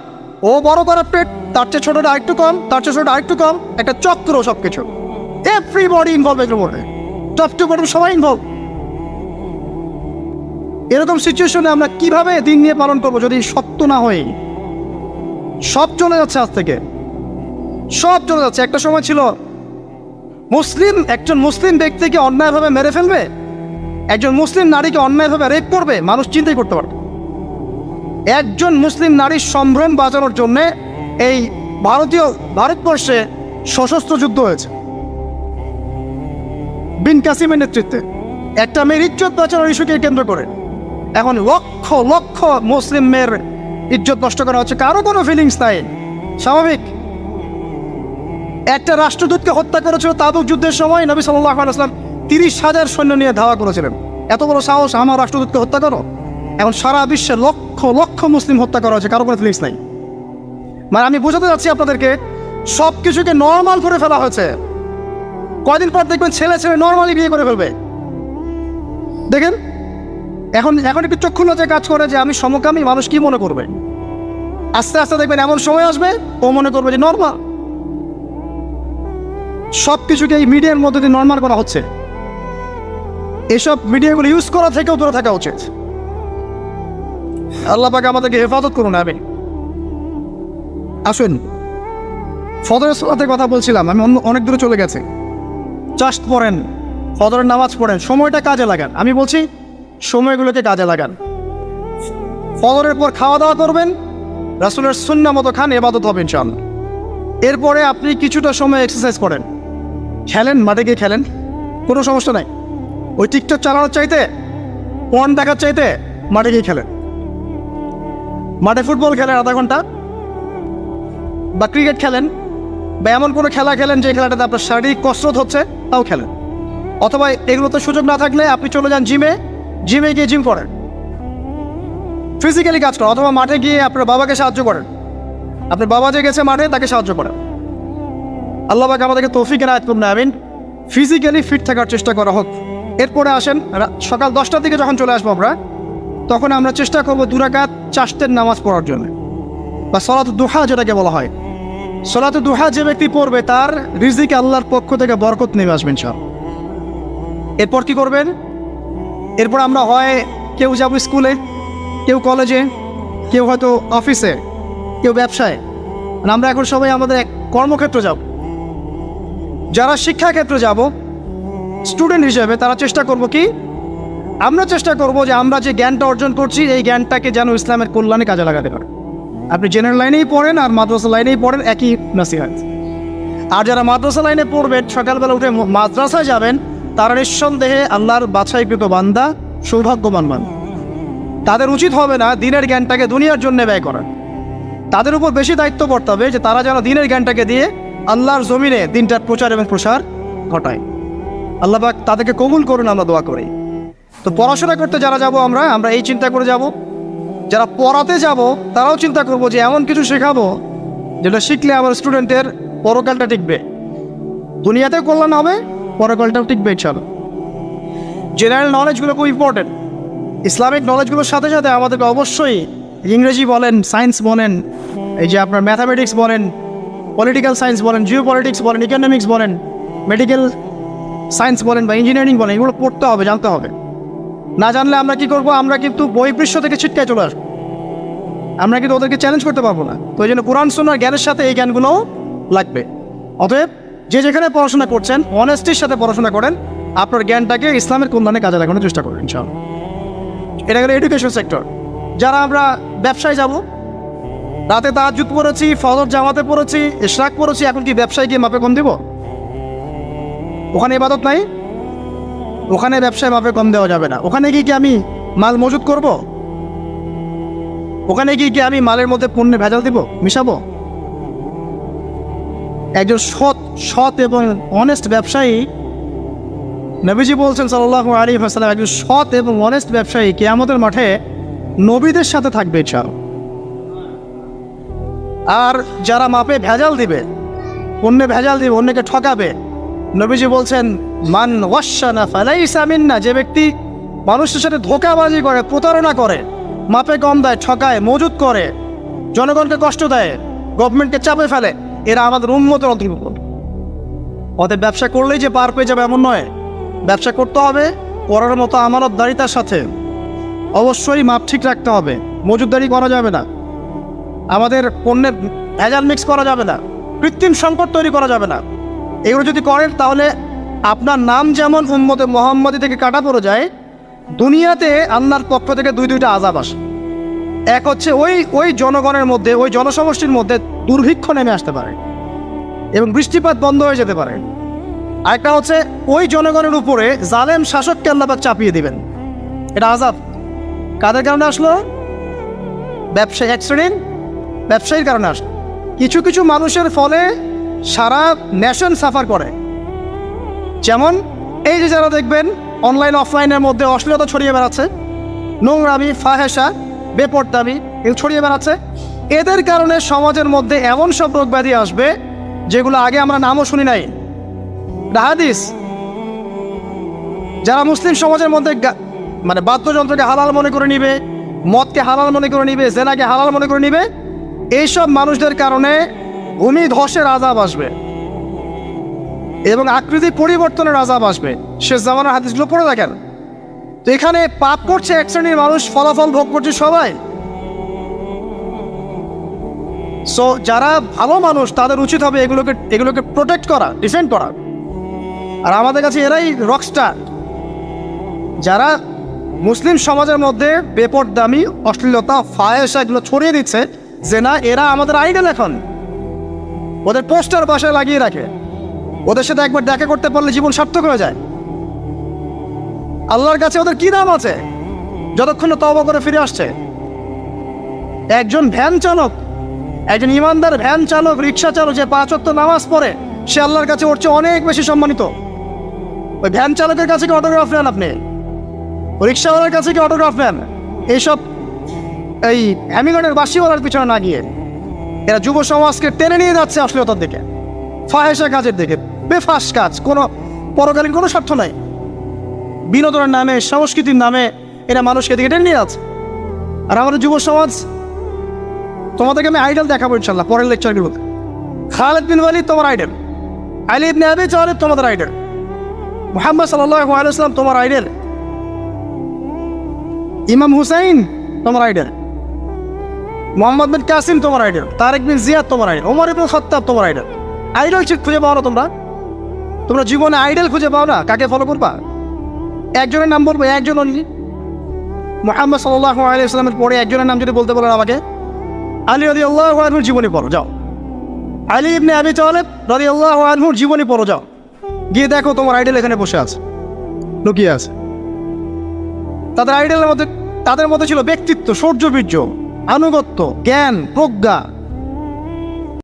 ও বড় করাপ্টেড, তার চেয়ে ছোটটা আরেকটু কম, তার চেয়ে ছোটটা আরেকটু কম, একটা চক্র সব কিছু। এভরিবডি ইনভলভ এগুলোর মধ্যে, টপ টু বটম সবাই ইনভলভ। এরকম সিচুয়েশনে আমরা কিভাবে দিন নিয়ে পালন করবো যদি সত্য না হই? সব চলে যাচ্ছে, আজ থেকে সব চলে যাচ্ছে। একটা সময় ছিল একজন মুসলিম ব্যক্তিকে অন্যায়ভাবে মেরে ফেলবে, একজন মুসলিম নারীকে অন্যায়ভাবে রেপ করবে, মানুষ চিন্তাই করতে পারত। একজন মুসলিম নারীর সম্ভ্রম বাঁচানোর জন্যে এই ভারতবর্ষে সশস্ত্র যুদ্ধ হয়েছে বিন কাসিমের নেতৃত্বে, একটা মেয়ের ইজ্জত বাঁচানোর ইস্যুকে কেন্দ্র করে। এখন লক্ষ লক্ষ মুসলিম মেয়ের ইজ্জত নষ্ট করা হচ্ছে, কারো কোনো ফিলিংস নাই, স্বাভাবিক। একটা রাষ্ট্রদূতকে হত্যা করেছিল তাবুক যুদ্ধের সময়, নবী সাল্লাল্লাহু আলাইহি ওয়াসাল্লাম 30,000 সৈন্য নিয়ে ধাওয়া করেছিলেন। এত বড় সাহস আমার রাষ্ট্রদূতকে হত্যা করো? এখন সারা বিশ্বে লক্ষ লক্ষ মুসলিম হত্যা করা হচ্ছে, কারো কোনো ফিলিংস নাই। মানে আমি বোঝাতে যাচ্ছি আপনাদেরকে, সব কিছুকে নর্মাল করে ফেলা হয়েছে। কয়দিন পর দেখবেন ছেলে ছেলে নর্মালি বিয়ে করে ফেলবে। দেখেন এখন একটু চক্ষু লজ্জায় কাজ করে যে আমি সমকামী, মানুষ কি মনে করবে? আস্তে আস্তে দেখবেন এমন সময় আসবে ও মনে করবে যে নর্মাল। সব কিছুকে এই মিডিয়ার মধ্যে দিয়ে নর্মাল করা হচ্ছে। এসব মিডিয়াগুলো ইউজ করা থেকেও দূরে থাকা উচিত। আল্লাহ পাক আমাদেরকে হেফাজত করুন। আমি আসুন, ফজরের সালাতের কথা বলছিলাম, আমি অনেক দূরে চলে গেছি। জাস্ট পড়েন, ফজরের নামাজ পড়েন, সময়টা কাজে লাগান। আমি বলছি সময়গুলোকে কাজে লাগান। ফজরের পর খাওয়া দাওয়া করবেন, রাসূলের সুন্নাহ মতো খান, ইবাদত হবে ইনশাআল্লাহ। এরপরে আপনি কিছুটা সময় এক্সারসাইজ করেন, খেলেন, মাঠে গিয়ে খেলেন, কোনো সমস্যা নাই। ওই টিকটক চালানোর চাইতে, পর্ন দেখার চাইতে মাঠে গিয়ে খেলেন। মাঠে ফুটবল খেলেন আধা ঘন্টা, বা ক্রিকেট খেলেন, বা এমন কোনো খেলা খেলেন যে খেলাটাতে আপনার শারীরিক কসরত হচ্ছে, তাও খেলেন। অথবা এগুলোতে সুযোগ না থাকলে আপনি চলে যান জিমে গিয়ে জিম করেন, ফিজিক্যালি কাজ করেন। অথবা মাঠে গিয়ে আপনার বাবাকে সাহায্য করেন, আপনার বাবা যে গেছে মাঠে তাকে সাহায্য করেন। আল্লাহ পাক আমাদেরকে তৌফিক এনায়েত করুন, আমিন। ফিজিক্যালি ফিট থাকার চেষ্টা করা হোক। এরপরে আসেন, সকাল 10টার দিকে যখন চলে আসবো আমরা, তখন আমরা চেষ্টা করবো 2 রাকাত চাশতের নামাজ পড়ার জন্য, বা সলাত দুহা যেটাকে বলা হয়। সলাত দুহা যে ব্যক্তি পড়বে তার রিজিকে আল্লাহর পক্ষ থেকে বরকত নেমে আসবেন সব। এরপর কি করবেন? এরপর আমরা হয় কেউ যাব স্কুলে, কেউ কলেজে, কেউ হয়তো অফিসে, কেউ ব্যবসায়। আমরা এখন সবাই আমাদের এক কর্মক্ষেত্র যাব। যারা শিক্ষাক্ষেত্রে যাব স্টুডেন্ট হিসেবে, তারা চেষ্টা করব কি, আমরা চেষ্টা করব যে আমরা যে জ্ঞানটা অর্জন করছি এই জ্ঞানটাকে যেন ইসলামের কল্যাণে কাজে লাগাতে পারে। আপনি জেনারেল লাইনেই পড়েন আর মাদ্রাসা লাইনেই পড়েন, একই নসিহত। আর যারা মাদ্রাসা লাইনে পড়বেন, সকালবেলা উঠে মাদ্রাসায় যাবেন, তারা নিঃসন্দেহে আল্লাহর বাছাইকৃত বান্দা, সৌভাগ্যবান বান্দা। তাদের উচিত হবে না দিনের জ্ঞানটাকে দুনিয়ার জন্য ব্যয় করা। তাদের উপর বেশি দায়িত্ব পড়তে হবে যে তারা যেন দিনের জ্ঞানটাকে দিয়ে আল্লাহর জমিনে দিনটার প্রচার এবং প্রসার ঘটায়। আল্লাহ পাক তাদেরকে কবুল করুন, আমরা দোয়া করি। তো পড়াশোনা করতে যারা যাব আমরা এই চিন্তা করে যাব। যারা পড়াতে যাব তারাও চিন্তা করব যে এমন কিছু শেখাবো যেটা শিখলে আমার স্টুডেন্টের পরকালটা টিকবে, দুনিয়াতেও কল্যাণ হবে, পরকালটাও টিকবে ইনশাআল্লাহ। জেনারেল নলেজগুলো খুব ইম্পর্টেন্ট। ইসলামিক নলেজগুলোর সাথে সাথে আমাদেরকে অবশ্যই ইংরেজি বলেন, সায়েন্স বলেন, এই যে আপনার ম্যাথামেটিক্স বলেন, পলিটিক্যাল সায়েন্স বলেন, জিও পলিটিক্স বলেন, ইকোনমিক্স বলেন, মেডিকেল সায়েন্স বলেন বা ইঞ্জিনিয়ারিং বলেন, এগুলো পড়তে হবে, জানতে হবে। না জানলে আমরা কী করবো? আমরা কিন্তু বহিঃপৃষ্ঠ থেকে ছিটকায় চলে আসবো, আমরা কিন্তু ওদেরকে চ্যালেঞ্জ করতে পারবো না। তো এই জন্য কোরআন সুন্নাহর জ্ঞানের সাথে এই জ্ঞানগুলোও লাগবে। অতএব যে যেখানে পড়াশোনা করছেন অনেস্টির সাথে পড়াশোনা করেন, আপনার জ্ঞানটাকে ইসলামের কল্যাণে কাজে লাগানোর চেষ্টা করবেন ইনশাআল্লাহ। এটা গেল এডুকেশন সেক্টর। যারা আমরা ব্যবসায় যাব, রাতে তাহাজ্জুদ পড়েছি, ফজর জামাতে পড়েছি, ইশরাক পড়েছি, এখন কি ব্যবসায় গিয়ে মাপে কম দিব? ওখানে ইবাদত নাই, ওখানে ব্যবসায় মাপে কম দেওয়া যাবে না। ওখানে গিয়ে কি আমি মাল মজুত করব? ওখানে গিয়ে কি আমি মালের মধ্যে পণ্যে ভেজাল দিব, মিশাবো? একজন সৎ এবং অনেস্ট ব্যবসায়ী, নবীজি বলছেন সাল্লাল্লাহু আলাইহি ওয়াসাল্লাম, একজন সৎ এবং অনেস্ট ব্যবসায়ী কিয়ামতের মাঠে নবীদের সাথে থাকবে ইনশাআল্লাহ। আর যারা মাপে ভেজাল দিবে, পণ্যে ভেজাল দিবে, অন্যকে ঠকাবে, নবীজি বলছেন মান ওয়াশানা ফালাইসা মিন্না, যে ব্যক্তি মানুষের সাথে ধোঁকাবাজি করে, প্রতারণা করে, মাপে কম দেয়, ঠকায়, মজুত করে, জনগণকে কষ্ট দেয়, গভর্নমেন্টকে চাপে ফেলে, এরা আমাদের উম্মতের অন্তর্ভুক্ত। অতএব ব্যবসা করলেই যে পার পেয়ে যাবে এমন নয়। ব্যবসা করতে হবে করার মতো আমানতদারিতার সাথে। অবশ্যই মাপ ঠিক রাখতে হবে, মজুতদারি করা যাবে না, আমাদের পণ্যের ভেজাল মিক্স করা যাবে না, কৃত্রিম সংকট তৈরি করা যাবে না। এগুলো যদি করেন তাহলে আপনার নাম যেমন উম্মতে মুহাম্মাদি থেকে কাটা পড়ে যায়, দুনিয়াতে আল্লাহর পক্ষ থেকে দুইটা আযাব আসে। এক হচ্ছে ওই জনগণের মধ্যে, ওই জনসমষ্টির মধ্যে দুর্ভিক্ষ নেমে আসতে পারে এবং বৃষ্টিপাত বন্ধ হয়ে যেতে পারে। আরেকটা হচ্ছে ওই জনগণের উপরে জালেম শাসককে আল্লাহ পাক চাপিয়ে দিবেন। এটা আযাব কাদের কারণে আসলো? ব্যবসায়ী, এক শ্রেণীর ব্যবসায়ীর কারণে আসলো। কিছু কিছু মানুষের ফলে সারা নেশন সাফার করে। যেমন এই যে যারা দেখবেন অনলাইন অফলাইনের মধ্যে অশ্লীলতা ছড়িয়ে বেড়াচ্ছে, নোংরামি, ফাহেসা, বেপরদামি এগুলো ছড়িয়ে বেড়াচ্ছে, এদের কারণে সমাজের মধ্যে এমন সব রোগ ব্যাধি আসবে যেগুলো আগে আমরা নামও শুনি নাই। হাদিস, যারা মুসলিম সমাজের মধ্যে মানে বাদ্যযন্ত্রকে হালাল মনে করে নিবে, মদকে হালাল মনে করে নিবে, জেনাকে হালাল মনে করে নিবে, এইসব মানুষদের কারণে ভূমি ধসের আযাব আসবে এবং আকৃতি পরিবর্তনের আযাব আসবে। শেষ জামানার হাদিসগুলো পড়ে দেখেন। তো এখানে পাপ করছে এক শ্রেণীর মানুষ, ফলাফল ভোগ করছে সবাই। সো যারা ভালো মানুষ তাদের উচিত হবে এগুলোকে প্রোটেক্ট করা, ডিফেন্ড করা। আর আমাদের কাছে এরাই রকস্টার, যারা মুসলিম সমাজের মধ্যে বেপরদামি, অশ্লীলতা, ফাহেসা এগুলো ছড়িয়ে দিচ্ছে যে না, এরা আমাদের আইডল। এখন ওদের পোস্টার বাসায় লাগিয়ে রাখে, ওদের সাথে একবার দেখা করতে পারলে জীবন সার্থক হয়ে যায়। আল্লাহর কাছে ওদের কি দাম আছে যতক্ষণ না তওবা করে ফিরে আসছে? একজন ভ্যান চালক, একজন ইমানদার ভ্যান চালক, রিক্সা চালক যে 5 ওয়াক্ত নামাজ পড়ে, সে আল্লাহর কাছে ওর চেয়ে অনেক বেশি সম্মানিত। ওই ভ্যান চালকের কাছে কি অটোগ্রাফ নেন আপনি? রিক্সাওয়ালার কাছে কি অটোগ্রাফ নেন? এইসব এই হ্যামিগনের বাসিওয়ালার পিছনে না গিয়ে এরা যুব সমাজকে টেনে নিয়ে যাচ্ছে অশ্লীলতার দিকে, ফাহেসা কাজের দিকে, বেফাস কাজ, কোনো পরকালীন কোনো স্বার্থ নাই। বিনোদনের নামে, সংস্কৃতির নামে এরা মানুষকে দিকে টেনে নিয়ে যাচ্ছে। আর আমাদের যুব সমাজ, তোমাদেরকে আমি আইডল দেখাবো ইনশাল্লাহ পরের লেকচারগুলোতে। খালিদ বিন ওয়ালিদ তোমার আইডল, আলী ইবনে আবি তালিব তোমাদের আইডল, মুহাম্মদ সাল্লাল্লাহু আলাইহি ওয়াসাল্লাম তোমার আইডল, ইমাম হুসাইন তোমার আইডল, মোহাম্মদ বিন কাসিম তোমার আইডল, তারেক বিন জিয়াদ তোমার আইডল, ওমর ইবনে খাত্তাব তোমার আইডল। আইডল খুঁজে পাও না তোমরা জীবনে আইডল খুঁজে পাও না? কাকে ফলো করবা? একজনের নাম বলবো, একজন অনলি, মুহাম্মদ সাল্লাল্লাহু আলাইহি ওয়াসাল্লামের পরে একজনের নাম যদি বলতে বলেন আমাকে, আলী রাদিয়াল্লাহু আনহুর জীবনী পড়ো যাও, আলী ইবনে আবি তালিব রাদিয়াল্লাহু আনহুর জীবনী পড়ো যাও, গিয়ে দেখো তোমার আইডল এখানে বসে আছে, লুকিয়ে আছে। তাদের আইডলের মধ্যে, তাদের মধ্যে ছিল ব্যক্তিত্ব, শৌর্যবীর্য, আনুগত্য, জ্ঞান, প্রজ্ঞা,